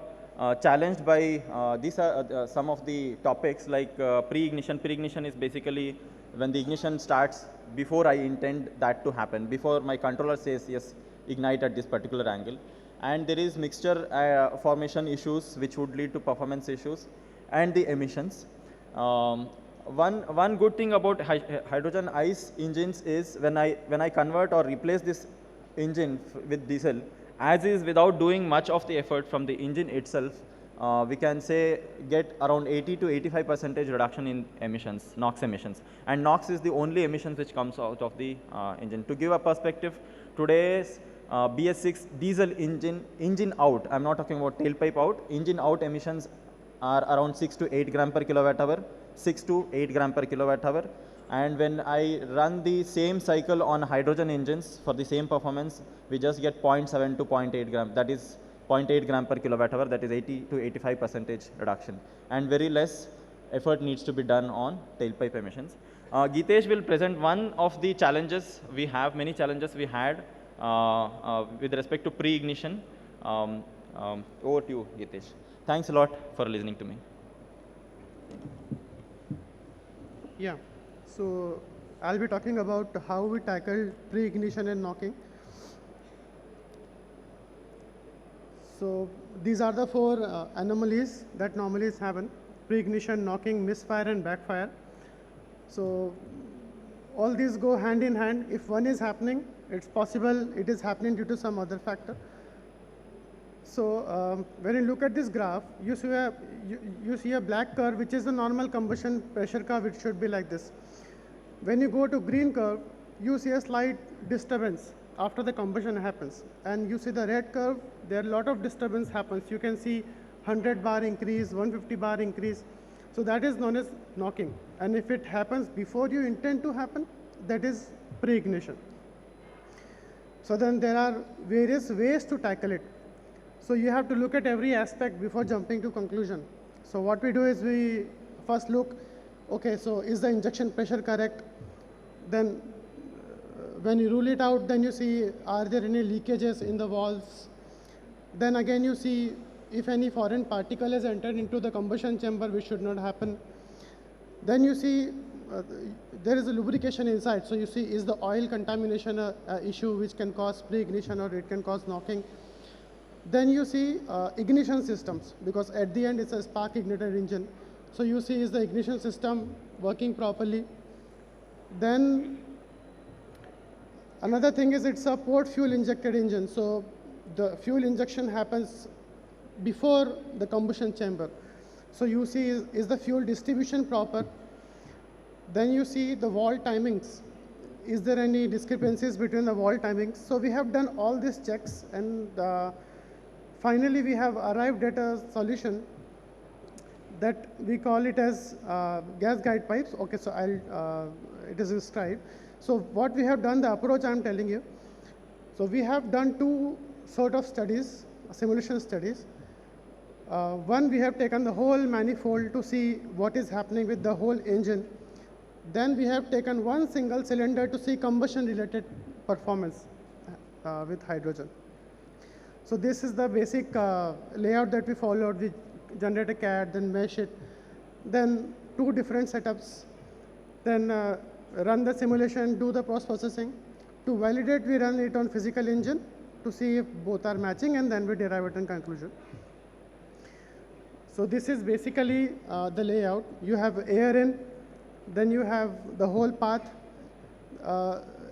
challenged by these are some of the topics like pre-ignition. Pre-ignition is basically when the ignition starts before I intend that to happen, before my controller says yes, ignite at this particular angle. And there is mixture formation issues which would lead to performance issues, and the emissions. One good thing about hydrogen ICE engines is when I convert or replace this engine with diesel as is without doing much of the effort from the engine itself, we can say get around 80 to 85% reduction in emissions, NOx emissions. And NOx is the only emissions which comes out of the engine. To give a perspective, today's BS6 diesel engine out, I'm not talking about tailpipe out, engine out emissions are around 6 to 8 gram per kilowatt hour, 6 to 8 gram per kilowatt hour. And when I run the same cycle on hydrogen engines for the same performance, we just get 0.7 to 0.8 gram, that is 0.8 gram per kilowatt hour, that is 80 to 85% reduction. And very less effort needs to be done on tailpipe emissions. Geetesh will present one of the challenges we have, many challenges we had with respect to pre-ignition. Over to you, Geetesh. Thanks a lot for listening to me. Yeah, so I'll be talking about how we tackle pre-ignition and knocking. So these are the four anomalies that normally happen: pre-ignition, knocking, misfire, and backfire. So all these go hand in hand. If one is happening, it's possible it is happening due to some other factor. So when you look at this graph, you see a black curve, which is the normal combustion pressure curve. It should be like this. When you go to green curve, you see a slight disturbance after the combustion happens. And you see the red curve, there are a lot of disturbance happens. You can see 100 bar increase, 150 bar increase. So that is known as knocking. And if it happens before you intend to happen, that is pre-ignition. So then there are various ways to tackle it. So you have to look at every aspect before jumping to conclusion. So what we do is we first look, okay, so is the injection pressure correct? Then when you rule it out, then you see, are there any leakages in the valves? Then again you see if any foreign particle has entered into the combustion chamber, which should not happen. Then you see there is a lubrication inside. So you see, is the oil contamination a issue which can cause pre-ignition or it can cause knocking? Then you see ignition systems, because at the end it's a spark ignited engine. So you see, is the ignition system working properly? Then another thing is it's a port fuel injected engine. So the fuel injection happens before the combustion chamber. So you see, is the fuel distribution proper? Then you see the valve timings. Is there any discrepancies between the valve timings? So we have done all these checks, and finally we have arrived at a solution that we call it as gas guide pipes. Okay, so it is described. So what we have done, the approach I am telling you. So we have done two sort of studies, simulation studies. One, we have taken the whole manifold to see what is happening with the whole engine. Then we have taken one single cylinder to see combustion related performance with hydrogen. So this is the basic layout that we followed. We generate a CAD, then mesh it, then two different setups, then run the simulation, do the post-processing. To validate, we run it on physical engine to see if both are matching, and then we derive it in conclusion. So this is basically the layout. You have air in, then you have the whole path,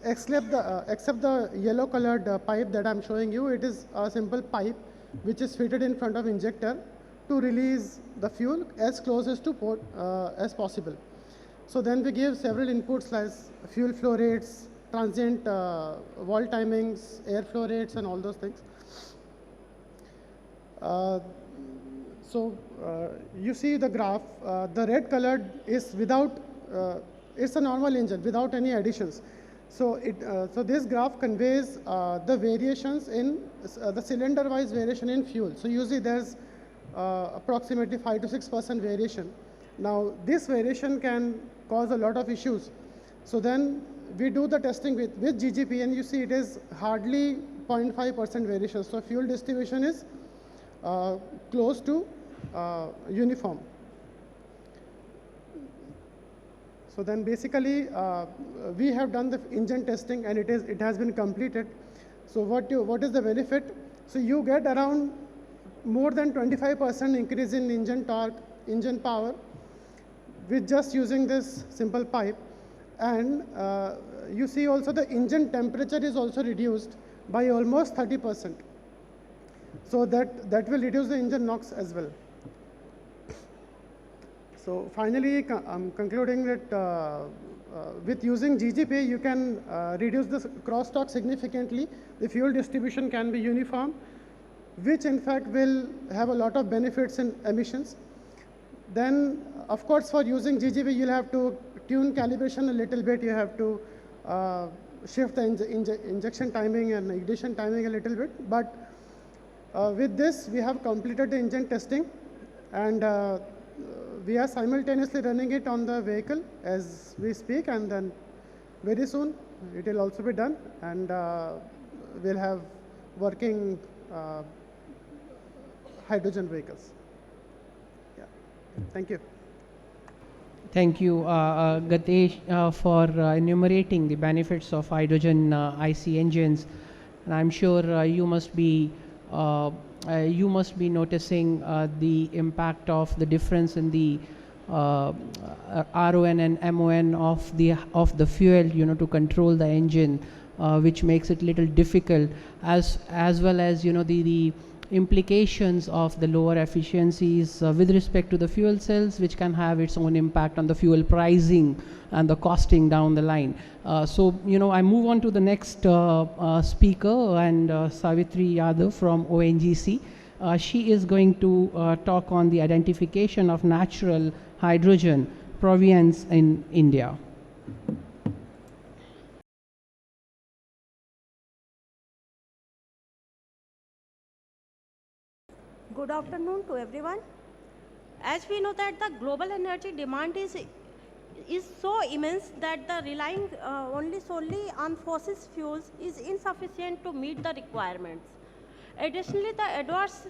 except the yellow colored pipe that I'm showing you. It is a simple pipe which is fitted in front of injector to release the fuel as closest to port as possible. So then we give several inputs like fuel flow rates, transient valve timings, air flow rates, and all those things. So you see the graph, the red colored is without, it's a normal engine without any additions. So so this graph conveys the variations in the cylinder-wise variation in fuel. So usually there's approximately 5 to 6% variation. Now this variation can cause a lot of issues. So then we do the testing with GGP, and you see it is hardly 0.5% variation. So fuel distribution is close to uniform. So then basically we have done the engine testing and it has been completed. So what is the benefit? So you get around more than 25% increase in engine torque, engine power with just using this simple pipe. And you see also the engine temperature is also reduced by almost 30%. So that will reduce the engine NOx as well. So finally, I'm concluding that with using GGP, you can reduce the crosstalk significantly. The fuel distribution can be uniform, which in fact will have a lot of benefits in emissions. Then, of course, for using GGP, you'll have to tune calibration a little bit. You have to shift the injection timing and ignition timing a little bit. But with this, we have completed the engine testing, and we are simultaneously running it on the vehicle as we speak, and then very soon it will also be done, and we'll have working hydrogen vehicles. Yeah. Thank you. Thank you, Gatesh, for enumerating the benefits of hydrogen IC engines. And I'm sure you must be noticing the impact of the difference in the RON and MON of the fuel, to control the engine, which makes it little difficult, as well as the implications of the lower efficiencies with respect to the fuel cells, which can have its own impact on the fuel pricing and the costing down the line. So I move on to the next speaker, and Savitri Yadav from ONGC. She is going to talk on the identification of natural hydrogen provenance in India. Good afternoon to everyone. As we know that the global energy demand is so immense that the relying solely on fossil fuels is insufficient to meet the requirements. Additionally, the adverse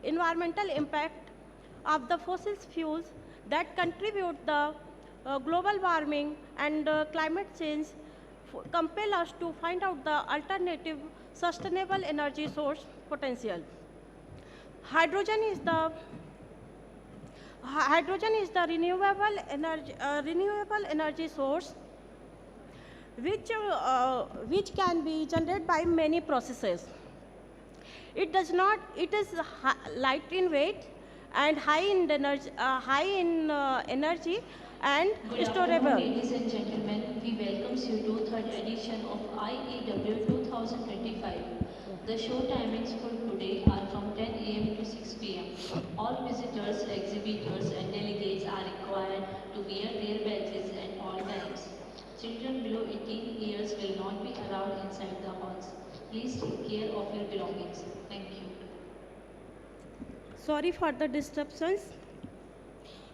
environmental impact of the fossil fuels that contribute the global warming and climate change compel us to find out the alternative sustainable energy source potential. Hydrogen is the renewable energy source which can be generated by many processes. It is light in weight and high in energy and Good storable. afternoon, ladies and gentlemen. We welcome you to third edition of IEW 2025. The show timings for today are from 10 a.m. to 6 p.m. All visitors, exhibitors and delegates are required to wear their badges at all times. Children below 18 years will not be allowed inside the halls. Please take care of your belongings. Thank you. Sorry for the disruptions.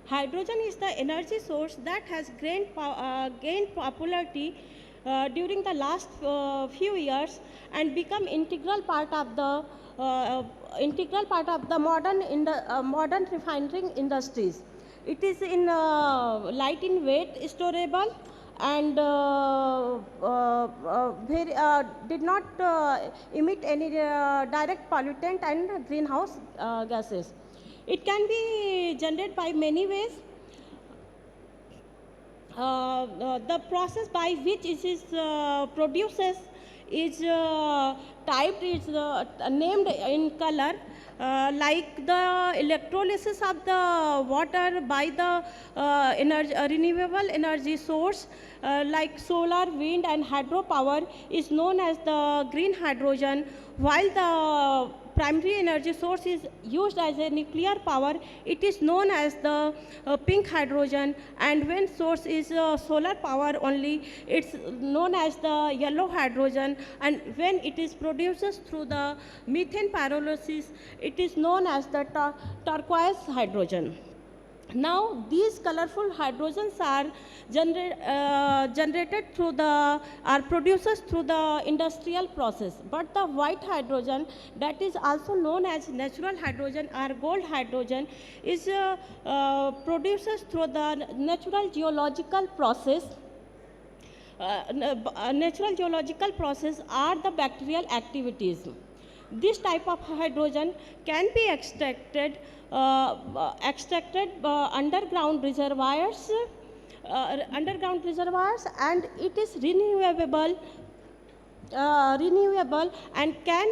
Hydrogen is the energy source that has gained popularity during the last few years and become integral part of the modern refining industries. It is in light in weight, storable, and did not emit any direct pollutant and greenhouse gases. It can be generated by many ways. The process by which it is produces is typed, is named in color, like the electrolysis of the water by the renewable energy source like solar, wind and hydropower is known as the green hydrogen, while the primary energy source is used as a nuclear power, it is known as the pink hydrogen, and when source is solar power only, it's known as the yellow hydrogen, and when it is produced through the methane pyrolysis, it is known as the turquoise hydrogen. Now, these colorful hydrogens are generated through are produced through the industrial process. But the white hydrogen, that is also known as natural hydrogen or gold hydrogen, is produced through the natural geological process. Natural geological process are the bacterial activities. This type of hydrogen can be extracted underground reservoirs, and it is renewable and can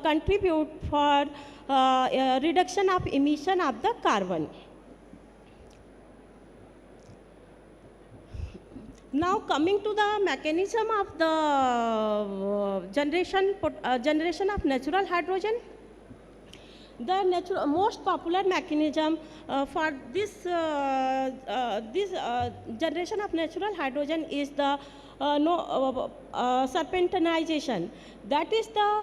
contribute for reduction of emission of the carbon. Now coming to the mechanism of the generation of natural hydrogen, the most popular mechanism for this generation of natural hydrogen is the serpentinization. That is the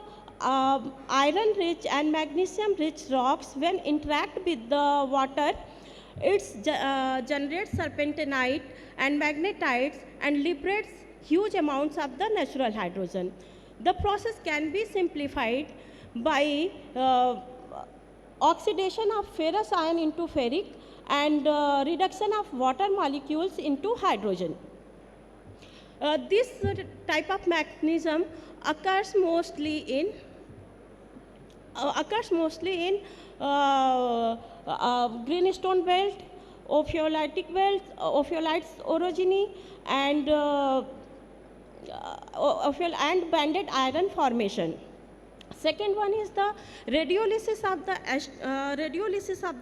iron-rich and magnesium-rich rocks when interact with the water, it generates serpentinite and magnetites and liberates huge amounts of the natural hydrogen. The process can be simplified by oxidation of ferrous ion into ferric and reduction of water molecules into hydrogen. This type of mechanism occurs mostly in greenstone belt, ophiolites orogeny, and banded iron formation. Second one is the radiolysis of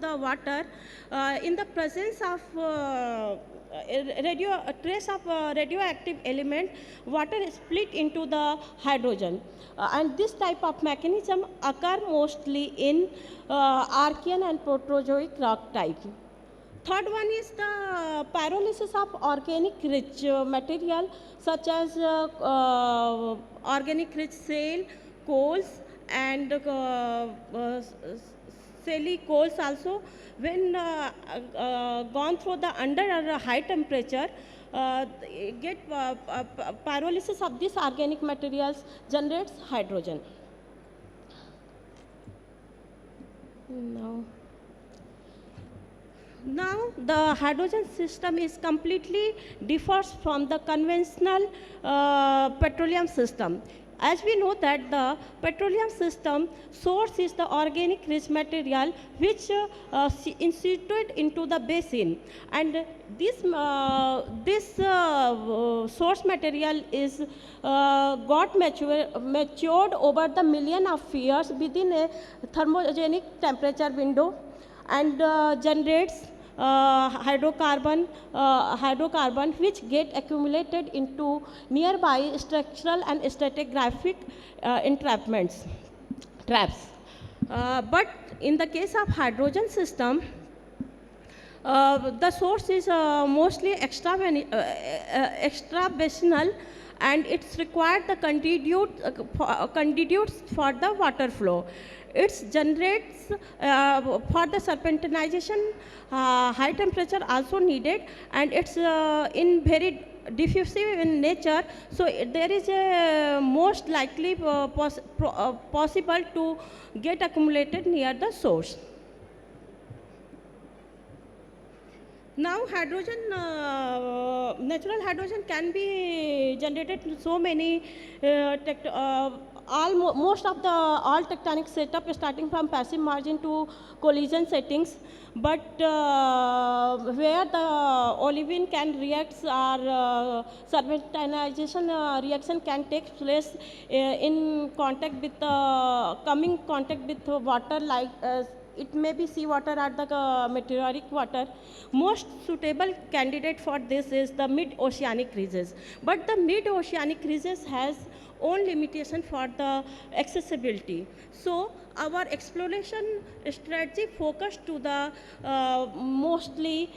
the water in the presence of trace of radioactive element. Water is split into the hydrogen, and this type of mechanism occur mostly in Archean and Proterozoic rock type. Third one is the pyrolysis of organic rich material such as organic rich shale, coals, and sally coals also. When gone through the under high temperature, get pyrolysis of these organic materials generates hydrogen. Now the hydrogen system is completely differs from the conventional petroleum system. As we know that the petroleum system source is the organic rich material which inserted into the basin, and this source material is got matured over the million of years within a thermogenic temperature window, and generates hydrocarbon which get accumulated into nearby structural and stratigraphic traps. But in the case of hydrogen system, the source is mostly extrabasinal, and it's required the conduits for the water flow. It generates for the serpentinization high temperature also needed, and it's in very diffusive in nature, so there is a most likely possible to get accumulated near the source. Now natural hydrogen can be generated in so many most of the all tectonic setup starting from passive margin to collision settings, but where the olivine can reacts or serpentinization reaction can take place in contact with coming contact with water, like it may be seawater or the meteoric water. Most suitable candidate for this is the mid-oceanic regions, but the mid-oceanic regions has own limitation for the accessibility. So our exploration strategy focused to the mostly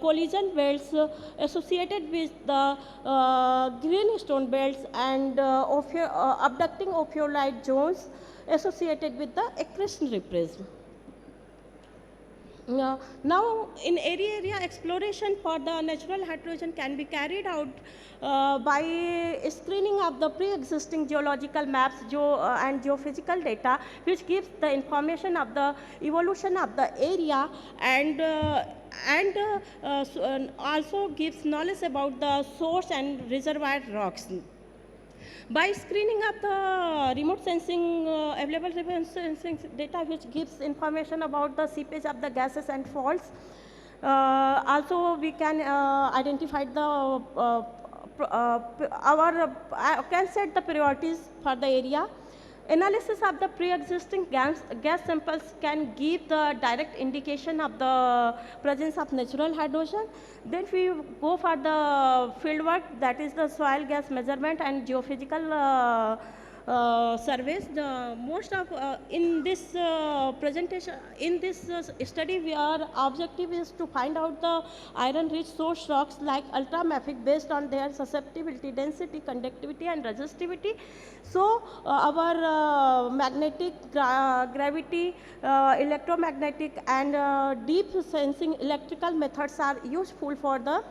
collision belts associated with the greenstone belts and abducting ophiolite zones associated with the accretion prism. Now, in area exploration for the natural hydrogen can be carried out by screening of the pre-existing geological maps and geophysical data, which gives the information of the evolution of the area and also gives knowledge about the source and reservoir rocks. By screening up the remote sensing, available remote sensing data which gives information about the seepage of the gases and faults. Also, we can identify the, can set the priorities for the area. Analysis of the pre-existing gas samples can give the direct indication of the presence of natural hydrogen. Then we go for the field work, that is the soil gas measurement and geophysical surveys. The most of in this presentation, in this study, our objective is to find out the iron-rich source rocks like ultramafic based on their susceptibility, density, conductivity, and resistivity. So, our magnetic, gravity, electromagnetic, and deep sensing electrical methods are useful for the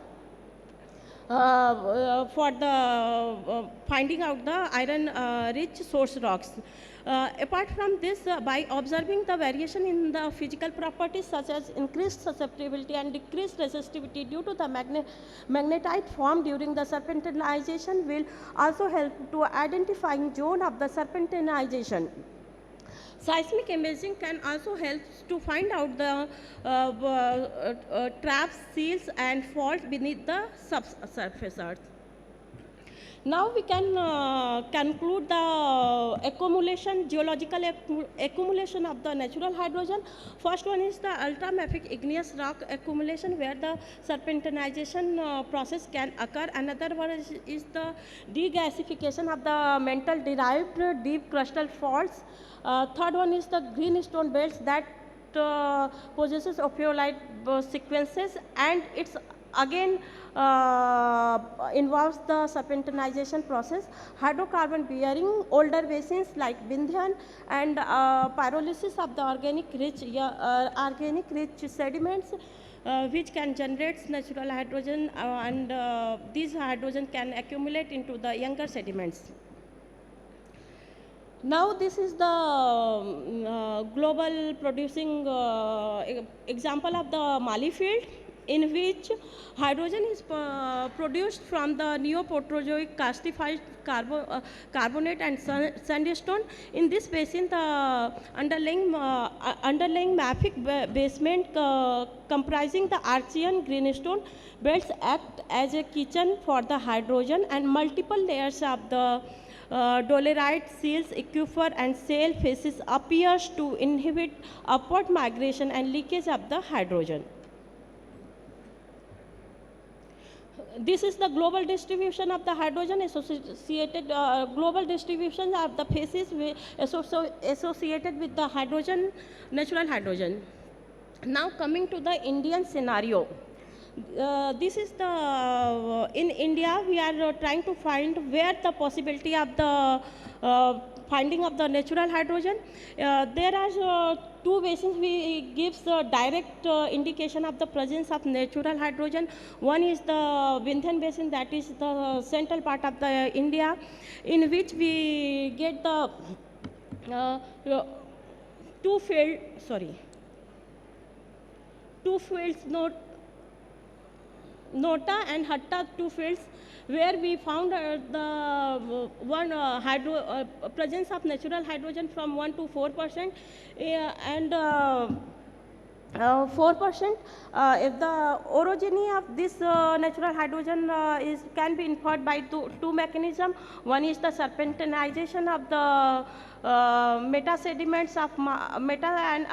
finding out the iron-rich source rocks. Apart from this, by observing the variation in the physical properties such as increased susceptibility and decreased resistivity due to the magnetite formed during the serpentinization will also help to identifying zone of the serpentinization. Seismic imaging can also help to find out the traps, seals, and faults beneath the subsurface earth. Now we can conclude the accumulation, geological accumulation of the natural hydrogen. First one is the ultramafic igneous rock accumulation, where the serpentinization process can occur. Another one is the degasification of the mantle derived deep crustal faults. Third one is the greenstone belts that possesses ophiolite sequences, and it's again involves the serpentinization process. Hydrocarbon bearing older basins like Vindhyan and pyrolysis of the organic rich sediments which can generate natural hydrogen, and these hydrogen can accumulate into the younger sediments. Now this is the global producing example of the Mali field, in which hydrogen is produced from the neoproterozoic castified carbonate and sandstone. In this basin, the underlying mafic basement comprising the Archean greenstone belts act as a kitchen for the hydrogen, and multiple layers of the dolerite, seals, aquifer, and shale faces appears to inhibit upward migration and leakage of the hydrogen. This is the global distribution of the hydrogen associated, global distribution of the phases associated with the hydrogen, natural hydrogen. Now coming to the Indian scenario. This is the, in India we are trying to find where the possibility of the finding of the natural hydrogen. There are two basins we gives direct indication of the presence of natural hydrogen. One is the Vindhyan basin, that is the central part of the India, in which we get the two fields, Nota and Hatta, two fields, where we found the one presence of natural hydrogen from 1 to 4%, and 4%. If the orogeny of this natural hydrogen can be inferred by two mechanisms. One is the serpentinization of the meta sediments of meta and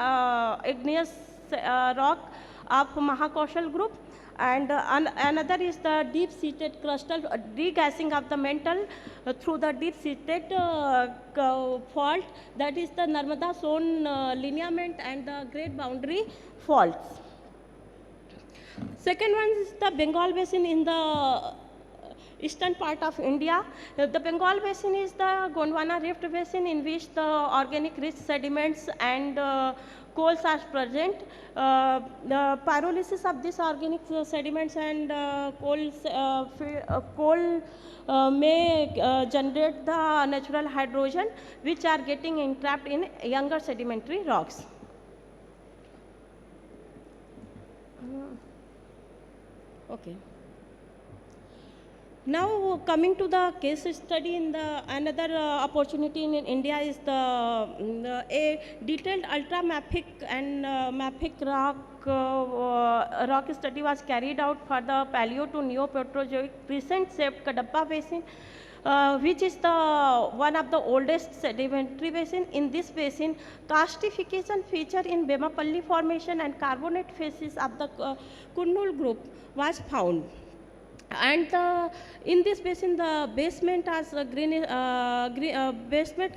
igneous rock of Mahakoshal group, and another is the deep-seated crustal degassing of the mantle through the deep-seated fault, that is the Narmada zone lineament and the Great Boundary faults. Second one is the Bengal basin in the eastern part of India. The Bengal basin is the Gondwana Rift basin in which the organic rich sediments and coals are present. The pyrolysis of these organic sediments and coal may generate the natural hydrogen which are getting entrapped in younger sedimentary rocks. Okay. Now coming to the case study in the another opportunity in India is a detailed ultramafic and mafic rock study was carried out for the paleo to neo-Proterozoic recent shaped Kadapa basin, which is the one of the oldest sedimentary basin. In this basin, karstification feature in Bemapalli formation and carbonate faces of the Kurnool group was found. And in this basin, the basement as basement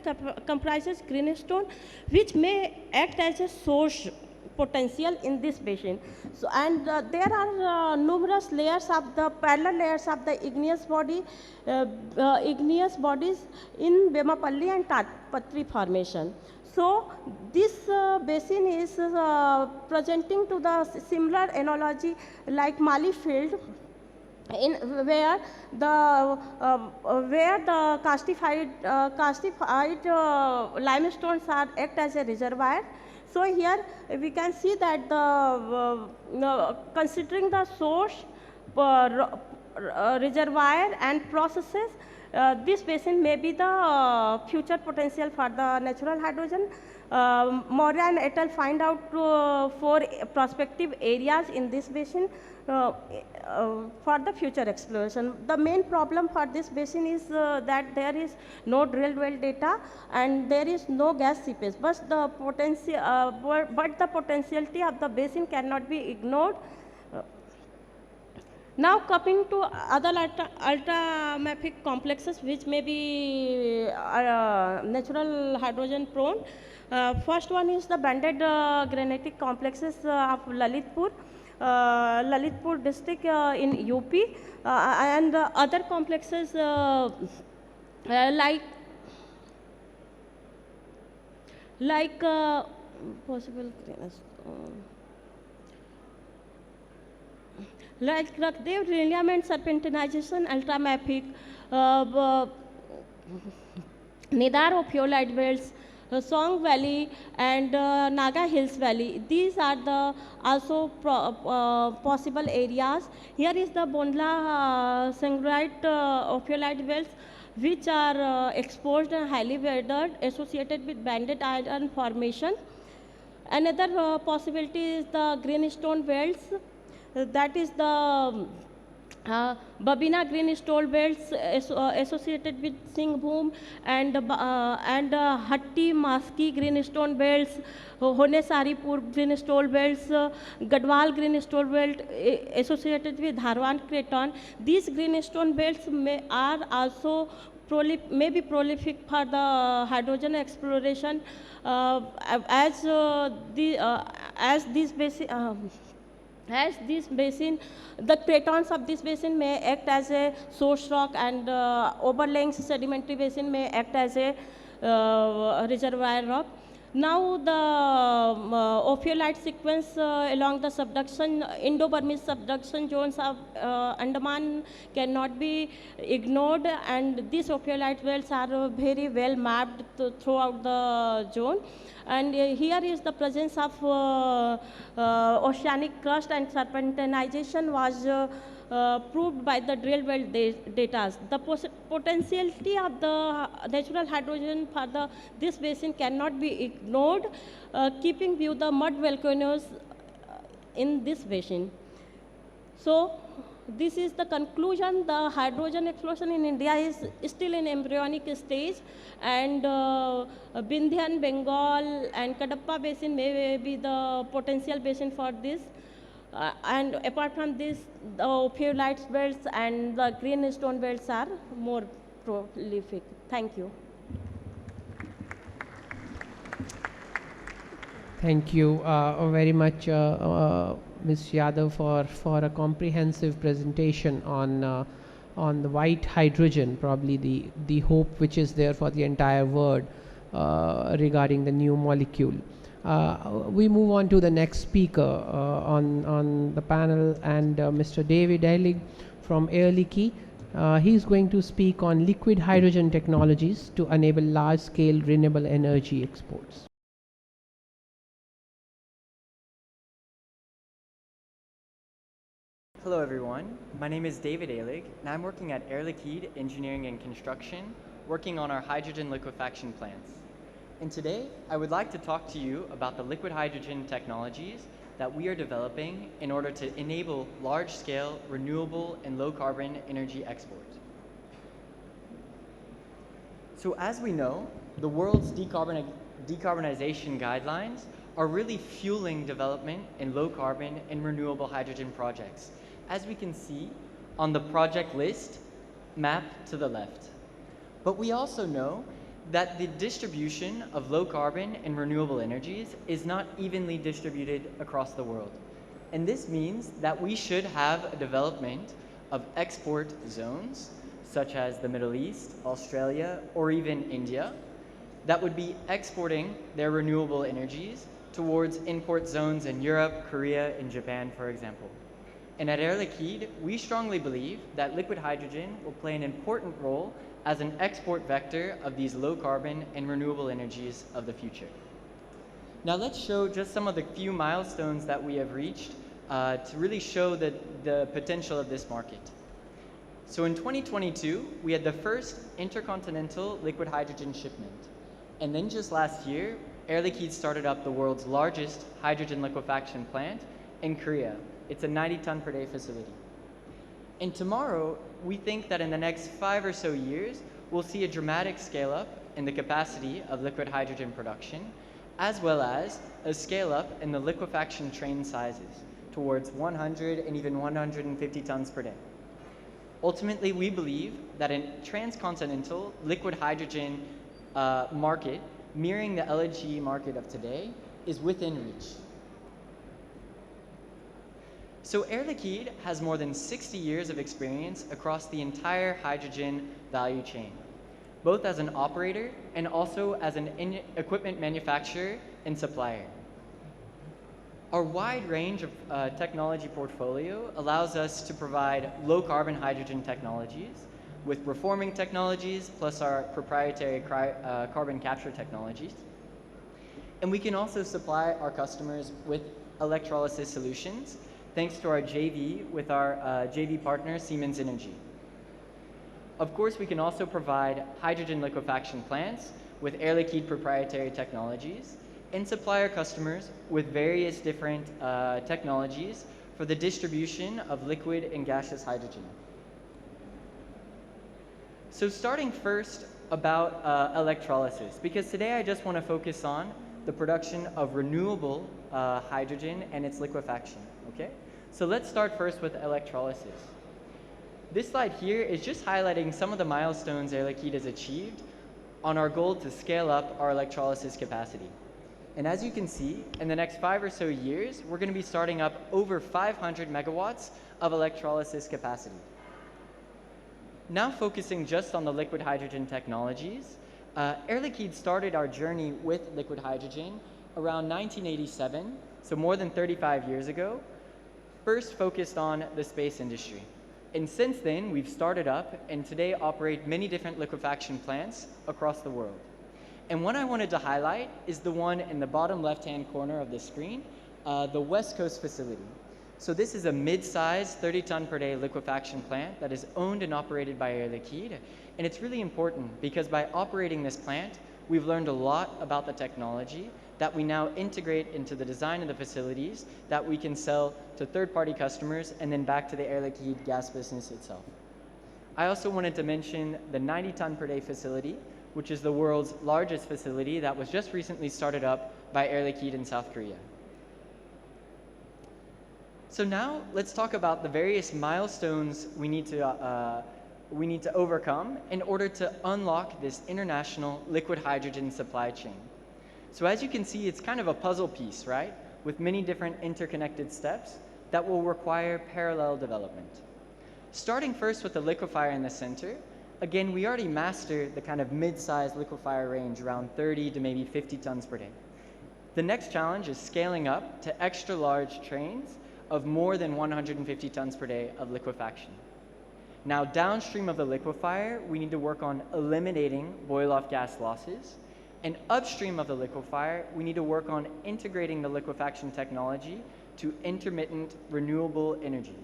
comprises greenstone, which may act as a source potential in this basin. So, and there are numerous layers of the parallel layers of the igneous bodies in Bemapalli and Tatpatri formation. So, this basin is presenting to the similar analogy like Mali field, in where the castified limestones are act as a reservoir. So here we can see that considering the source, reservoir and processes, this basin may be the future potential for the natural hydrogen. Moria and et al. Find out 4 prospective areas in this basin for the future exploration. The main problem for this basin is that there is no drill well data and there is no gas seepage, but the potentiality of the basin cannot be ignored. Now coming to other ultramafic complexes which may be natural hydrogen prone. First one is the banded granitic complexes of Lalitpur district in UP, and other complexes like possible like Rakdev reliament serpentinization ultramafic, Nidar ophiolite belts, Song Valley and Naga Hills Valley. These are the also possible areas. Here is the Bondla Sangrite ophiolite belts which are exposed and highly weathered associated with banded iron formation. Another possibility is the greenstone belts, that is the Babina greenstone belts associated with Singhbhum and Hatti Maski greenstone belts, Honesaripur greenstone belts, Gadwal greenstone belt associated with Dharwan Craton. These greenstone belts may be prolific for the hydrogen exploration as this basin, the cratons of this basin may act as a source rock and overlaying sedimentary basin may act as a reservoir rock. Now the ophiolite sequence along the subduction, Indo-Burmese subduction zones of Andaman cannot be ignored, and these ophiolite belts are very well mapped throughout the zone. And here is the presence of oceanic crust and serpentinization was proved by the drill well data. The potentiality of the natural hydrogen for this basin cannot be ignored, keeping view the mud volcanoes in this basin. So this is the conclusion. The hydrogen exploration in India is still in embryonic stage, and Vindhyan, Bengal and Kadapa basin may be the potential basin for this. And apart from this, the ophiolite belts and the greenstone belts are more prolific. Thank you. Thank you very much, Ms. Yadav, for a comprehensive presentation on on the white hydrogen, probably the hope which is there for the entire world regarding the new molecule. We move on to the next speaker on the panel, and Mr. David Eilig from Air Liquide. He's going to speak on liquid hydrogen technologies to enable large-scale renewable energy exports. Hello everyone, my name is David Eilig, and I'm working at Air Liquide Engineering and Construction, working on our hydrogen liquefaction plants. And today, I would like to talk to you about the liquid hydrogen technologies that we are developing in order to enable large-scale, renewable, and low-carbon energy export. So as we know, the world's decarbonization guidelines are really fueling development in low-carbon and renewable hydrogen projects, as we can see on the project list map to the left. But we also know that the distribution of low carbon and renewable energies is not evenly distributed across the world. And this means that we should have a development of export zones, such as the Middle East, Australia, or even India, that would be exporting their renewable energies towards import zones in Europe, Korea, and Japan, for example. And at Air Liquide, we strongly believe that liquid hydrogen will play an important role as an export vector of these low carbon and renewable energies of the future. Now let's show just some of the few milestones that we have reached to really show the potential of this market. So in 2022, we had the first intercontinental liquid hydrogen shipment. And then just last year, Air Liquide started up the world's largest hydrogen liquefaction plant in Korea. It's a 90-ton per day facility. And tomorrow, we think that in the next 5 or so years, we'll see a dramatic scale up in the capacity of liquid hydrogen production, as well as a scale up in the liquefaction train sizes towards 100 and even 150 tons per day. Ultimately, we believe that a transcontinental liquid hydrogen market, mirroring the LNG market of today, is within reach. So Air Liquide has more than 60 years of experience across the entire hydrogen value chain, both as an operator and also as an equipment manufacturer and supplier. Our wide range of technology portfolio allows us to provide low carbon hydrogen technologies with reforming technologies plus our proprietary carbon capture technologies. And we can also supply our customers with electrolysis solutions thanks to our JV with our JV partner, Siemens Energy. Of course, we can also provide hydrogen liquefaction plants with Air Liquide proprietary technologies and supply our customers with various different technologies for the distribution of liquid and gaseous hydrogen. So starting first about electrolysis, because today I just want to focus on the production of renewable hydrogen and its liquefaction, okay? So let's start first with electrolysis. This slide here is just highlighting some of the milestones Air Liquide has achieved on our goal to scale up our electrolysis capacity. And as you can see, in the next 5 or so years, we're going to be starting up over 500 megawatts of electrolysis capacity. Now focusing just on the liquid hydrogen technologies, Air Liquide started our journey with liquid hydrogen around 1987, so more than 35 years ago, first focused on the space industry. And since then, we've started up and today operate many different liquefaction plants across the world. And one I wanted to highlight is the one in the bottom left-hand corner of the screen, the West Coast facility. So this is a mid-sized 30-ton per day liquefaction plant that is owned and operated by Air Liquide. And it's really important because by operating this plant, we've learned a lot about the technology that we now integrate into the design of the facilities that we can sell to third-party customers and then back to the Air Liquide gas business itself. I also wanted to mention the 90-ton per day facility, which is the world's largest facility that was just recently started up by Air Liquide in South Korea. So now let's talk about the various milestones we need to overcome in order to unlock this international liquid hydrogen supply chain. So as you can see, it's kind of a puzzle piece, right? With many different interconnected steps that will require parallel development. Starting first with the liquefier in the center, again, we already mastered the kind of mid-sized liquefier range, around 30 to maybe 50 tons per day. The next challenge is scaling up to extra large trains of more than 150 tons per day of liquefaction. Now, downstream of the liquefier, we need to work on eliminating boil-off gas losses. And upstream of the liquefier, we need to work on integrating the liquefaction technology to intermittent renewable energies.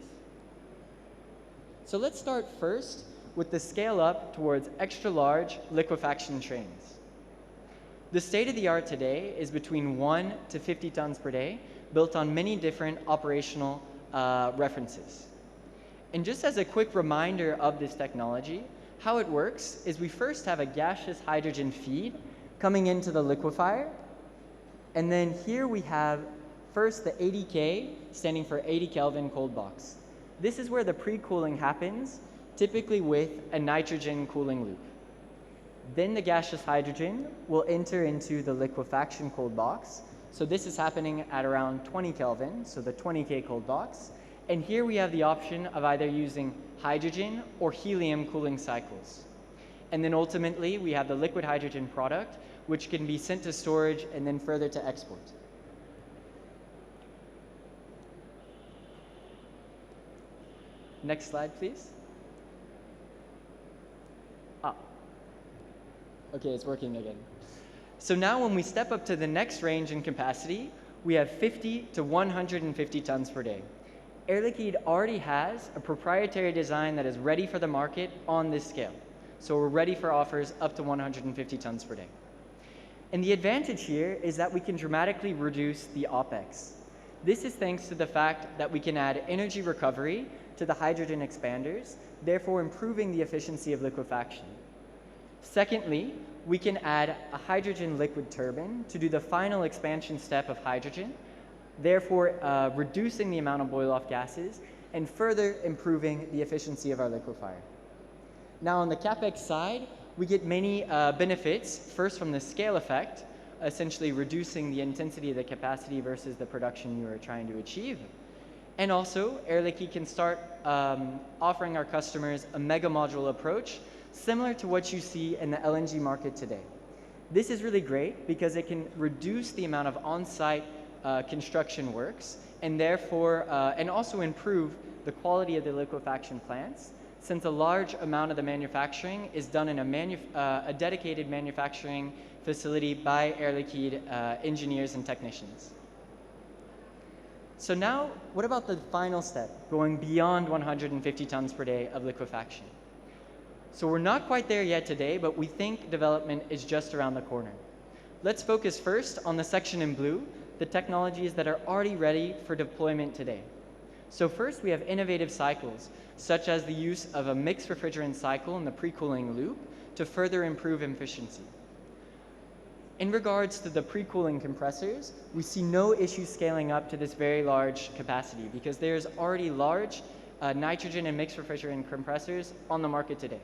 So let's start first with the scale up towards extra large liquefaction trains. The state of the art today is between 1 to 50 tons per day, built on many different operational references. And just as a quick reminder of this technology, how it works is we first have a gaseous hydrogen feed coming into the liquefier. And then here we have first the 80K, standing for 80 Kelvin cold box. This is where the pre-cooling happens, typically with a nitrogen cooling loop. Then the gaseous hydrogen will enter into the liquefaction cold box. So this is happening at around 20 Kelvin, so the 20K cold box. And here we have the option of either using hydrogen or helium cooling cycles. And then ultimately, we have the liquid hydrogen product, which can be sent to storage and then further to export. Next slide, please. Okay, it's working again. So now when we step up to the next range in capacity, we have 50 to 150 tons per day. Air Liquide already has a proprietary design that is ready for the market on this scale. So we're ready for offers up to 150 tons per day. And the advantage here is that we can dramatically reduce the OpEx. This is thanks to the fact that we can add energy recovery to the hydrogen expanders, therefore improving the efficiency of liquefaction. Secondly, we can add a hydrogen liquid turbine to do the final expansion step of hydrogen, therefore reducing the amount of boil-off gases and further improving the efficiency of our liquefier. Now on the CapEx side, we get many benefits, first from the scale effect, essentially reducing the intensity of the capacity versus the production you are trying to achieve. And also, Air Liquide can start offering our customers a mega module approach, similar to what you see in the LNG market today. This is really great because it can reduce the amount of on-site construction works and therefore, and also improve the quality of the liquefaction plants, since a large amount of the manufacturing is done in a dedicated manufacturing facility by Air Liquide engineers and technicians. So now, what about the final step, going beyond 150 tons per day of liquefaction? So we're not quite there yet today, but we think development is just around the corner. Let's focus first on the section in blue, the technologies that are already ready for deployment today. So first, we have innovative cycles, such as the use of a mixed refrigerant cycle in the pre-cooling loop to further improve efficiency. In regards to the pre-cooling compressors, we see no issue scaling up to this very large capacity because there's already large nitrogen and mixed refrigerant compressors on the market today.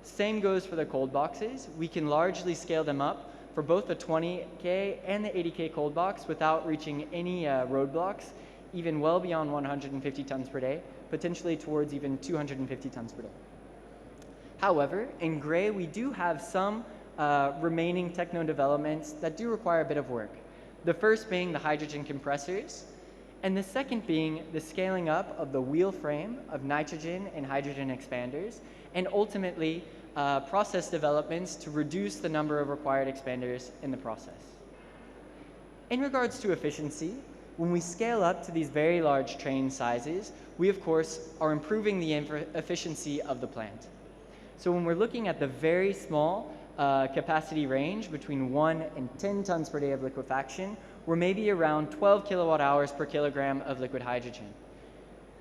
Same goes for the cold boxes. We can largely scale them up for both the 20K and the 80K cold box without reaching any roadblocks, even well beyond 150 tons per day, potentially towards even 250 tons per day. However, in gray, we do have some remaining techno developments that do require a bit of work. The first being the hydrogen compressors, and the second being the scaling up of the wheel frame of nitrogen and hydrogen expanders, and ultimately process developments to reduce the number of required expanders in the process. In regards to efficiency, when we scale up to these very large train sizes, we of course are improving the efficiency of the plant. So when we're looking at the very small capacity range between 1 and 10 tons per day of liquefaction, we're maybe around 12 kilowatt hours per kilogram of liquid hydrogen.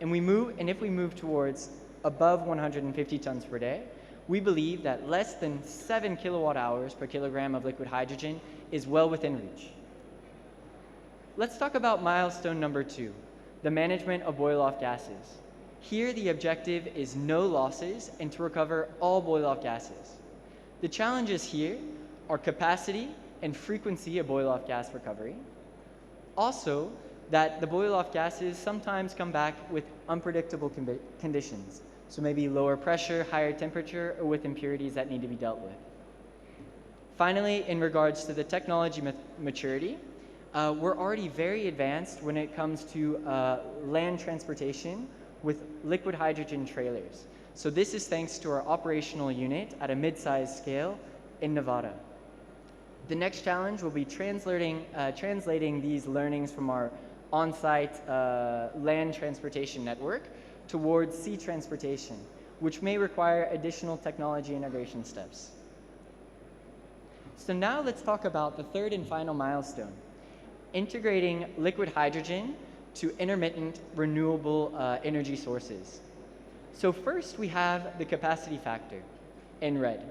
And if we move towards above 150 tons per day, we believe that less than 7 kilowatt hours per kilogram of liquid hydrogen is well within reach. Let's talk about milestone number 2, the management of boil-off gases. Here, the objective is no losses and to recover all boil-off gases. The challenges here are capacity and frequency of boil-off gas recovery. Also, that the boil-off gases sometimes come back with unpredictable conditions. So maybe lower pressure, higher temperature, or with impurities that need to be dealt with. Finally, in regards to the technology maturity, we're already very advanced when it comes to land transportation with liquid hydrogen trailers. So this is thanks to our operational unit at a mid-sized scale in Nevada. The next challenge will be translating these learnings from our on-site land transportation network towards sea transportation, which may require additional technology integration steps. So now let's talk about the third and final milestone, integrating liquid hydrogen to intermittent renewable energy sources. So first we have the capacity factor in red.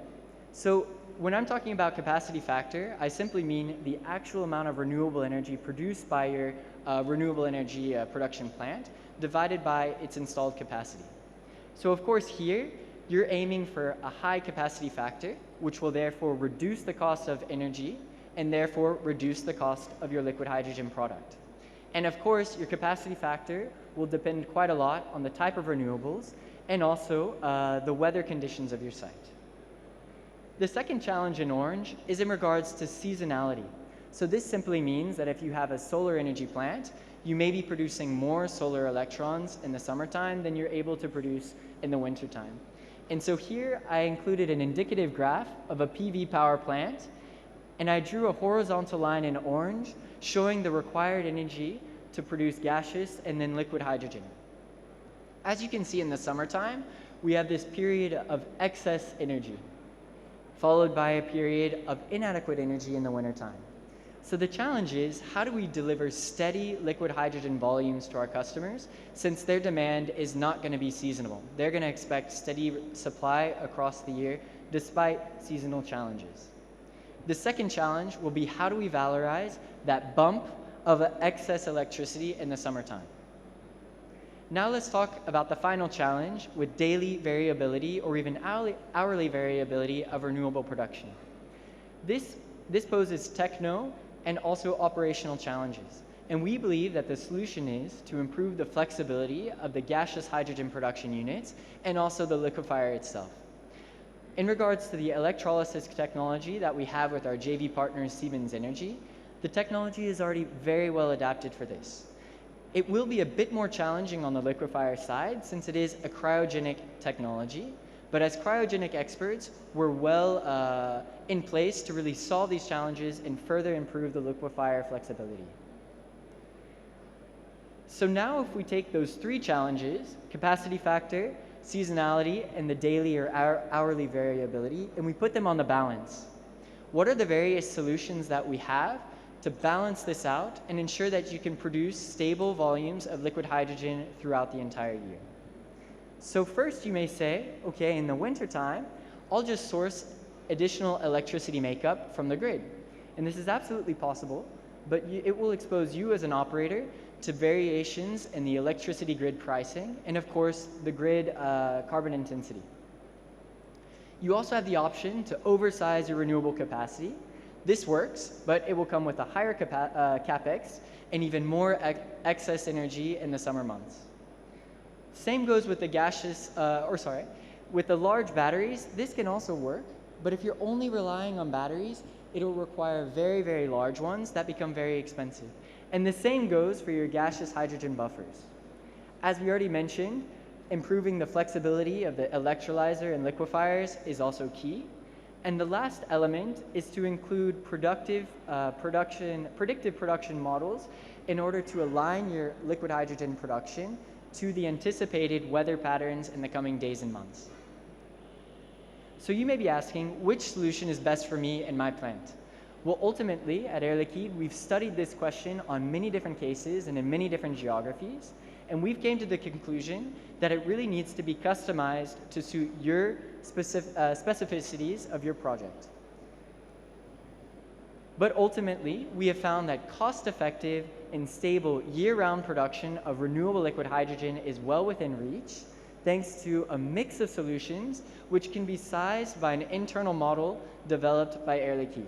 So when I'm talking about capacity factor, I simply mean the actual amount of renewable energy produced by your renewable energy production plant divided by its installed capacity. So of course here, you're aiming for a high capacity factor, which will therefore reduce the cost of energy and therefore reduce the cost of your liquid hydrogen product. And of course, your capacity factor will depend quite a lot on the type of renewables and also the weather conditions of your site. The second challenge in orange is in regards to seasonality. So this simply means that if you have a solar energy plant, you may be producing more solar electrons in the summertime than you're able to produce in the wintertime. And so here I included an indicative graph of a PV power plant, and I drew a horizontal line in orange showing the required energy to produce gaseous and then liquid hydrogen. As you can see in the summertime, we have this period of excess energy, followed by a period of inadequate energy in the wintertime. So the challenge is, how do we deliver steady liquid hydrogen volumes to our customers since their demand is not going to be seasonal? They're going to expect steady supply across the year despite seasonal challenges. The second challenge will be, how do we valorize that bump of excess electricity in the summertime? Now let's talk about the final challenge with daily variability or even hourly variability of renewable production. This poses techno and also operational challenges. And we believe that the solution is to improve the flexibility of the gaseous hydrogen production units and also the liquefier itself. In regards to the electrolysis technology that we have with our JV partner Siemens Energy, the technology is already very well adapted for this. It will be a bit more challenging on the liquefier side since it is a cryogenic technology, but as cryogenic experts, we're well in place to really solve these challenges and further improve the liquefier flexibility. So now if we take those three challenges, capacity factor, seasonality, and the daily or hourly variability, and we put them on the balance, what are the various solutions that we have to balance this out and ensure that you can produce stable volumes of liquid hydrogen throughout the entire year? So first you may say, okay, in the wintertime, I'll just source additional electricity makeup from the grid. And this is absolutely possible, but it will expose you as an operator to variations in the electricity grid pricing and of course the grid carbon intensity. You also have the option to oversize your renewable capacity. This works, but it will come with a higher capex and even more excess energy in the summer months. Same goes with the gaseous, with the large batteries. This can also work, but if you're only relying on batteries, it'll require very, very large ones that become very expensive. And the same goes for your gaseous hydrogen buffers. As we already mentioned, improving the flexibility of the electrolyzer and liquefiers is also key. And the last element is to include predictive production models in order to align your liquid hydrogen production to the anticipated weather patterns in the coming days and months. So you may be asking, which solution is best for me and my plant? Well, ultimately, at Air Liquide, we've studied this question on many different cases and in many different geographies, and we've came to the conclusion that it really needs to be customized to suit your specificities of your project. But ultimately, we have found that cost-effective and stable year-round production of renewable liquid hydrogen is well within reach, thanks to a mix of solutions which can be sized by an internal model developed by Air Liquide.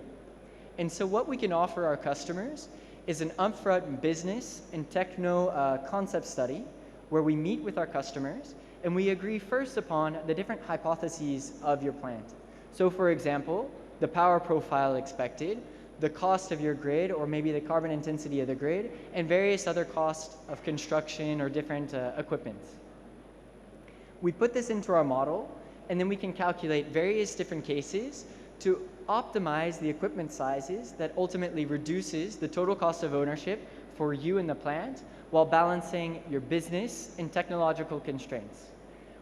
And so what we can offer our customers is an upfront business and techno concept study where we meet with our customers and we agree first upon the different hypotheses of your plant. So for example, the power profile expected, the cost of your grid, or maybe the carbon intensity of the grid, and various other costs of construction or different equipment. We put this into our model, and then we can calculate various different cases to optimize the equipment sizes that ultimately reduces the total cost of ownership for you and the plant while balancing your business and technological constraints.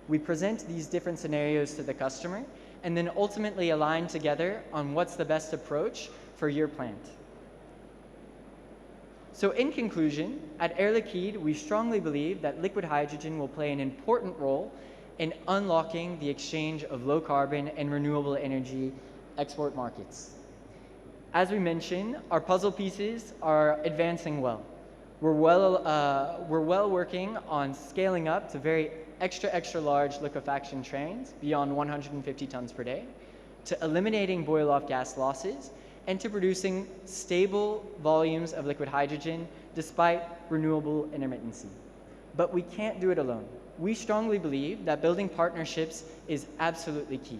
We present these different scenarios to the customer and then ultimately align together on what's the best approach for your plant. So in conclusion, at Air Liquide, we strongly believe that liquid hydrogen will play an important role in unlocking the exchange of low carbon and renewable energy export markets. As we mentioned, our puzzle pieces are advancing well. We're well working on scaling up to very extra large liquefaction trains beyond 150 tons per day, to eliminating boil-off gas losses, and to producing stable volumes of liquid hydrogen despite renewable intermittency. But we can't do it alone. We strongly believe that building partnerships is absolutely key.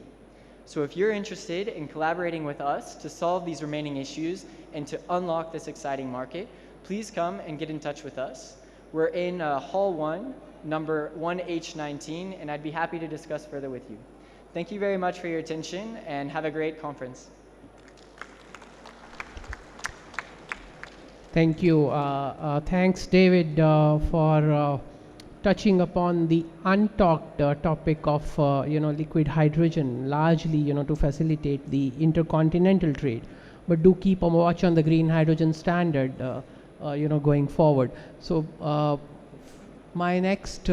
So if you're interested in collaborating with us to solve these remaining issues and to unlock this exciting market, please come and get in touch with us. We're in Hall 1, number 1H19, and I'd be happy to discuss further with you. Thank you very much for your attention, and have a great conference. Thank you. Thanks, David, for touching upon the untalked topic of liquid hydrogen, largely to facilitate the intercontinental trade. But do keep a watch on the green hydrogen standard, going forward. So my next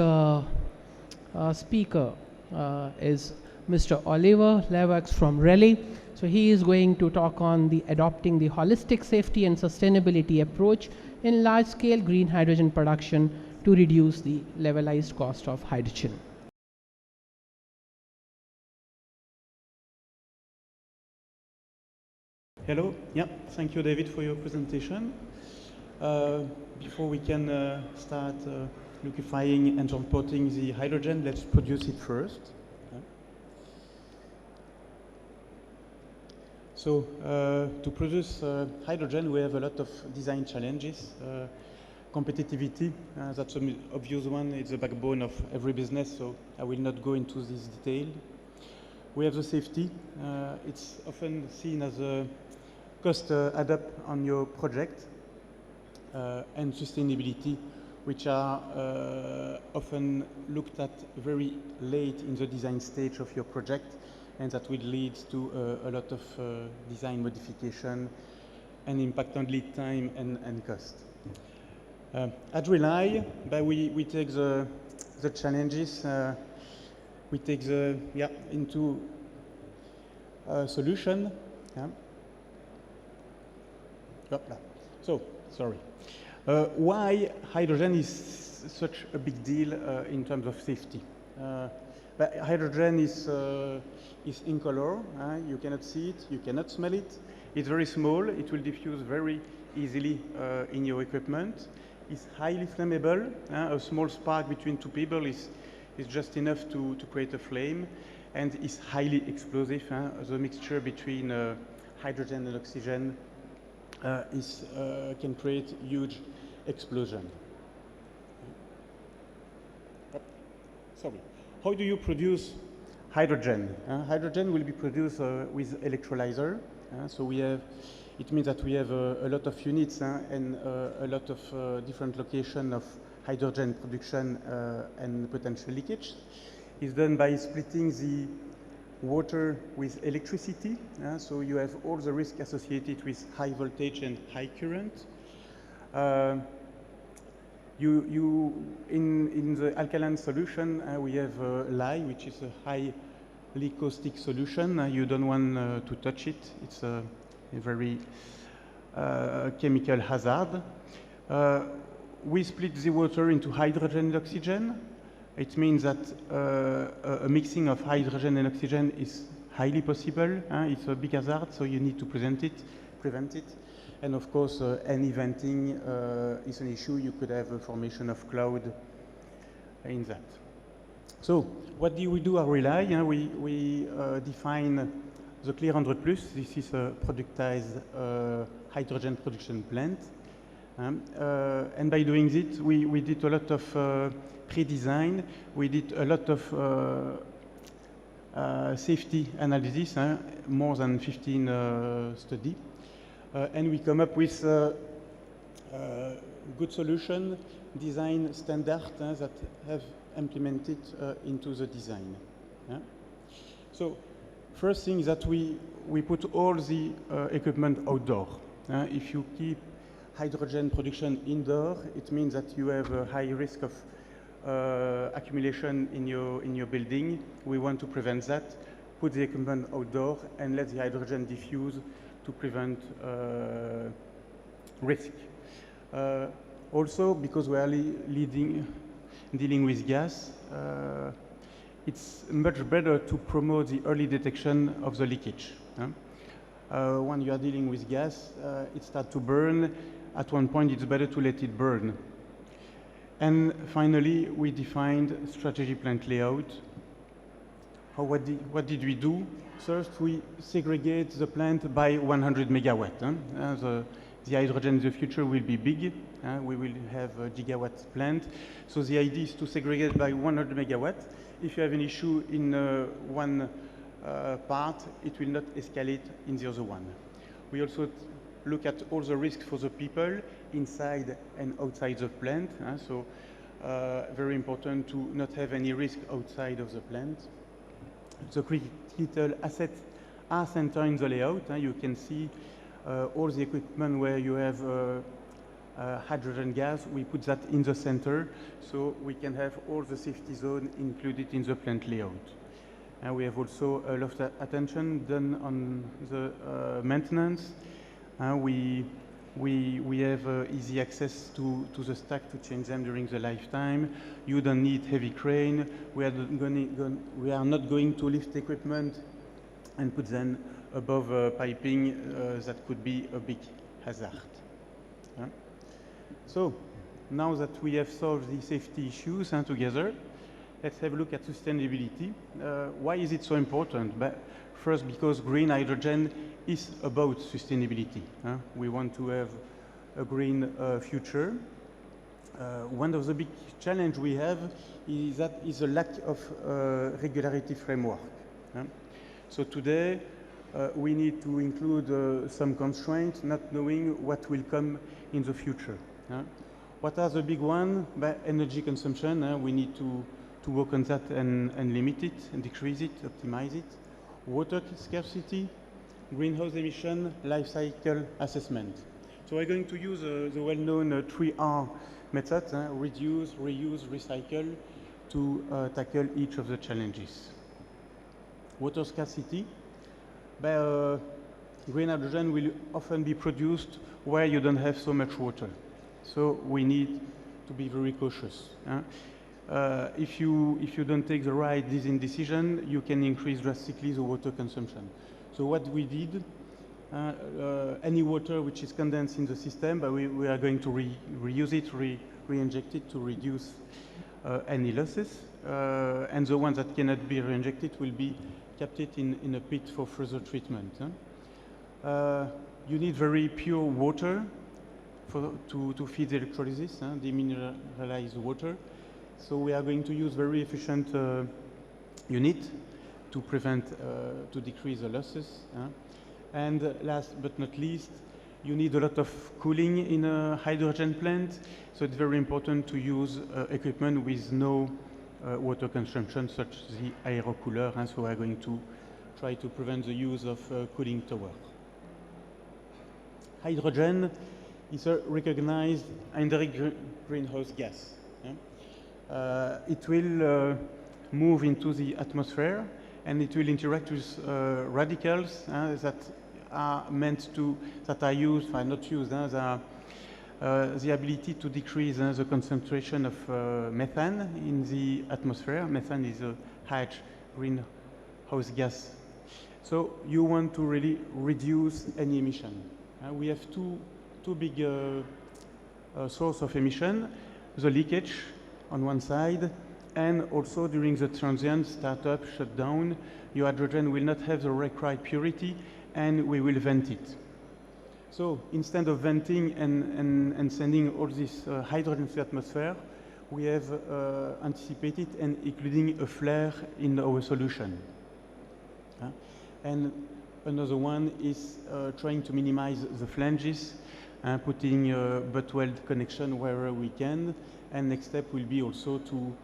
speaker is Mr. Oliver Levax from Relay. So he is going to talk on the adopting the holistic safety and sustainability approach in large-scale green hydrogen production to reduce the levelized cost of hydrogen. Hello. Yeah, thank you, David, for your presentation. Before we can start liquefying and transporting the hydrogen, let's produce it first. So to produce hydrogen, we have a lot of design challenges. Competitivity, that's an obvious one. It's the backbone of every business, so I will not go into this detail. We have the safety. It's often seen as a cost add up on your project, and sustainability, which are often looked at very late in the design stage of your project, and that will lead to a lot of design modification and impact on lead time and cost. At Relay, we take the challenges, we take into solution. So, sorry. Why hydrogen is such a big deal in terms of safety? But hydrogen is incolor. You cannot see it, you cannot smell it. It's very small. It will diffuse very easily in your equipment. It's highly flammable. A small spark between two people is just enough to create a flame, and is highly explosive. The mixture between hydrogen and oxygen can create huge explosion. Sorry. How do you produce hydrogen? Hydrogen will be produced with electrolyzer. So we have, it means that we have a lot of units and a lot of different locations of hydrogen production and potential leakage. It's done by splitting the water with electricity. So you have all the risk associated with high voltage and high current. In the alkaline solution, we have lye, which is a highly caustic solution. You don't want to touch it. It's a very chemical hazard. We split the water into hydrogen and oxygen. It means that a mixing of hydrogen and oxygen is highly possible. It's a big hazard, so you need to prevent it. And of course, any venting is an issue. You could have a formation of cloud in that. So what do we do at Rely? We define the Clear 100 Plus. This is a productized hydrogen production plant. And by doing this, we did a lot of pre-design. We did a lot of safety analysis, more than 15 studies. And we come up with a good solution, design standard that have implemented into the design. So first thing is that we put all the equipment outdoor. If you keep hydrogen production indoor, it means that you have a high risk of accumulation in your building. We want to prevent that. Put the equipment outdoor and let the hydrogen diffuse to prevent risk. Also, because we are dealing with gas, it's much better to promote the early detection of the leakage. When you are dealing with gas, it starts to burn. At one point, it's better to let it burn. And finally, we defined strategy plant layout. What did we do? First, we segregate the plant by 100 megawatt. The hydrogen in the future will be big. We will have a gigawatt plant. So the idea is to segregate by 100 megawatt. If you have an issue in one part, it will not escalate in the other one. We also look at all the risks for the people inside and outside the plant. So very important to not have any risk outside of the plant. The critical assets are centered in the layout. You can see all the equipment where you have hydrogen gas. We put that in the center so we can have all the safety zone included in the plant layout. And we have also a lot of attention done on the maintenance. We have easy access to the stack to change them during the lifetime. You don't need heavy crane. We are not going to lift equipment and put them above piping. That could be a big hazard. So now that we have solved the safety issues together, let's have a look at sustainability. Why is it so important? First, because green hydrogen is about sustainability. We want to have a green future. One of the big challenges we have is a lack of regulatory framework. So today, we need to include some constraints, not knowing what will come in the future. What are the big ones? Energy consumption. We need to work on that and limit it, and decrease it, optimize it. Water scarcity, greenhouse emission, life cycle assessment. So we're going to use the well-known 3R method, reduce, reuse, recycle, to tackle each of the challenges. Water scarcity. Green hydrogen will often be produced where you don't have so much water. So we need to be very cautious. If you don't take the right design decision, you can increase drastically the water consumption. So what we did, any water which is condensed in the system, but we are going to reuse it, re-inject it to reduce any losses. And the ones that cannot be re-injected will be kept in a pit for further treatment. You need very pure water to feed the electrolysis, demineralized water. So we are going to use very efficient unit to prevent, to decrease the losses. And last but not least, you need a lot of cooling in a hydrogen plant. So it's very important to use equipment with no water consumption, such as the aero cooler. And so we are going to try to prevent the use of cooling tower. Hydrogen is a recognized indirect greenhouse gas. It will move into the atmosphere, and it will interact with radicals that are not used, the ability to decrease the concentration of methane in the atmosphere. Methane is a high greenhouse gas. So you want to really reduce any emission. We have two big sources of emission, the leakage on one side, and also during the transient startup shutdown, your hydrogen will not have the required purity, and we will vent it. So instead of venting and sending all this hydrogen to the atmosphere, we have anticipated and including a flare in our solution. And another one is trying to minimize the flanges, putting a butt weld connection wherever we can. And next step will be also to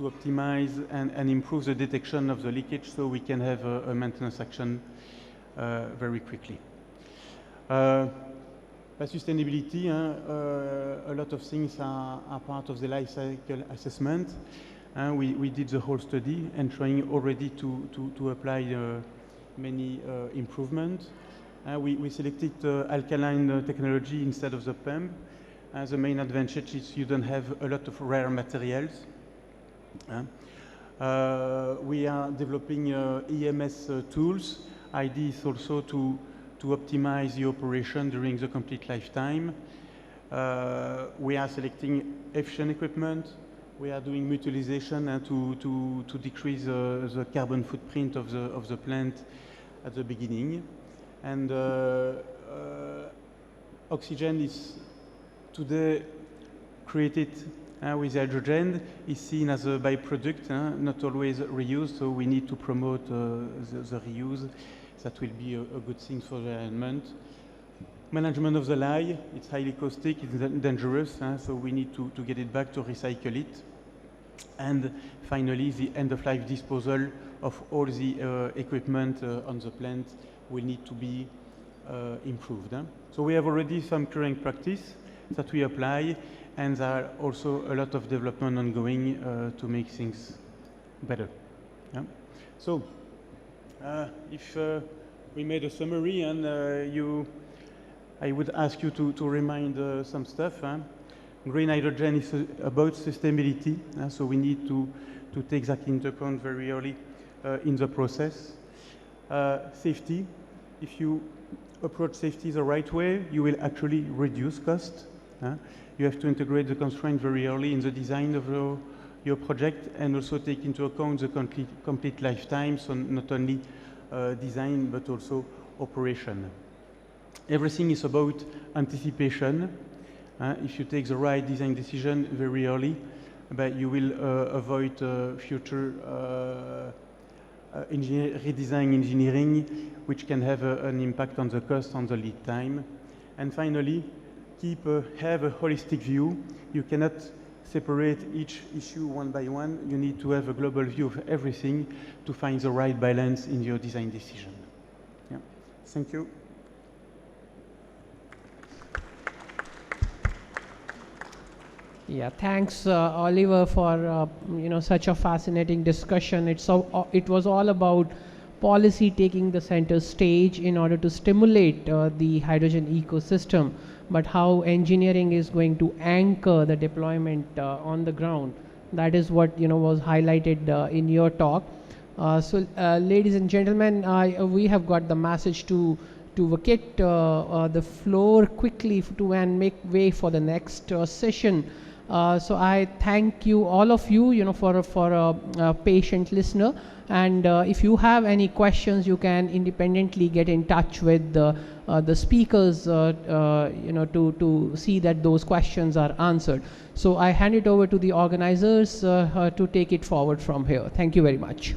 optimize and improve the detection of the leakage so we can have a maintenance action very quickly. Sustainability, a lot of things are part of the life cycle assessment. We did the whole study and trying already to apply many improvements. We selected alkaline technology instead of the PEM. The main advantage is you don't have a lot of rare materials. We are developing EMS tools. Idea is also to optimize the operation during the complete lifetime. We are selecting efficient equipment. We are doing mutualization to decrease the carbon footprint of the plant at the beginning. And oxygen is today created with hydrogen, is seen as a byproduct, not always reused, so we need to promote the reuse. That will be a good thing for the environment. Management of the lye, it's highly caustic, it's dangerous, so we need to get it back to recycle it. And finally, the end-of-life disposal of all the equipment on the plant will need to be improved. So we have already some current practice that we apply, and there are also a lot of development ongoing to make things better. So if we made a summary and I would ask you to remind some stuff. Green hydrogen is about sustainability, so we need to take that into account very early in the process. Safety, if you approach safety the right way, you will actually reduce cost. You have to integrate the constraint very early in the design of your project and also take into account the complete lifetime, so not only design but also operation. Everything is about anticipation. If you take the right design decision very early, but you will avoid future redesign engineering, which can have an impact on the cost, on the lead time. And finally, have a holistic view. You cannot separate each issue one by one. You need to have a global view of everything to find the right balance in your design decision. Thank you. Yeah, thanks, Oliver, for such a fascinating discussion. It was all about policy taking the center stage in order to stimulate the hydrogen ecosystem, but how engineering is going to anchor the deployment on the ground. That is what was highlighted in your talk. So, ladies and gentlemen, we have got the message to vacate the floor quickly and make way for the next session. So I thank you, all of you, for a patient listener. And if you have any questions, you can independently get in touch with the speakers, to see that those questions are answered. So I hand it over to the organizers to take it forward from here. Thank you very much.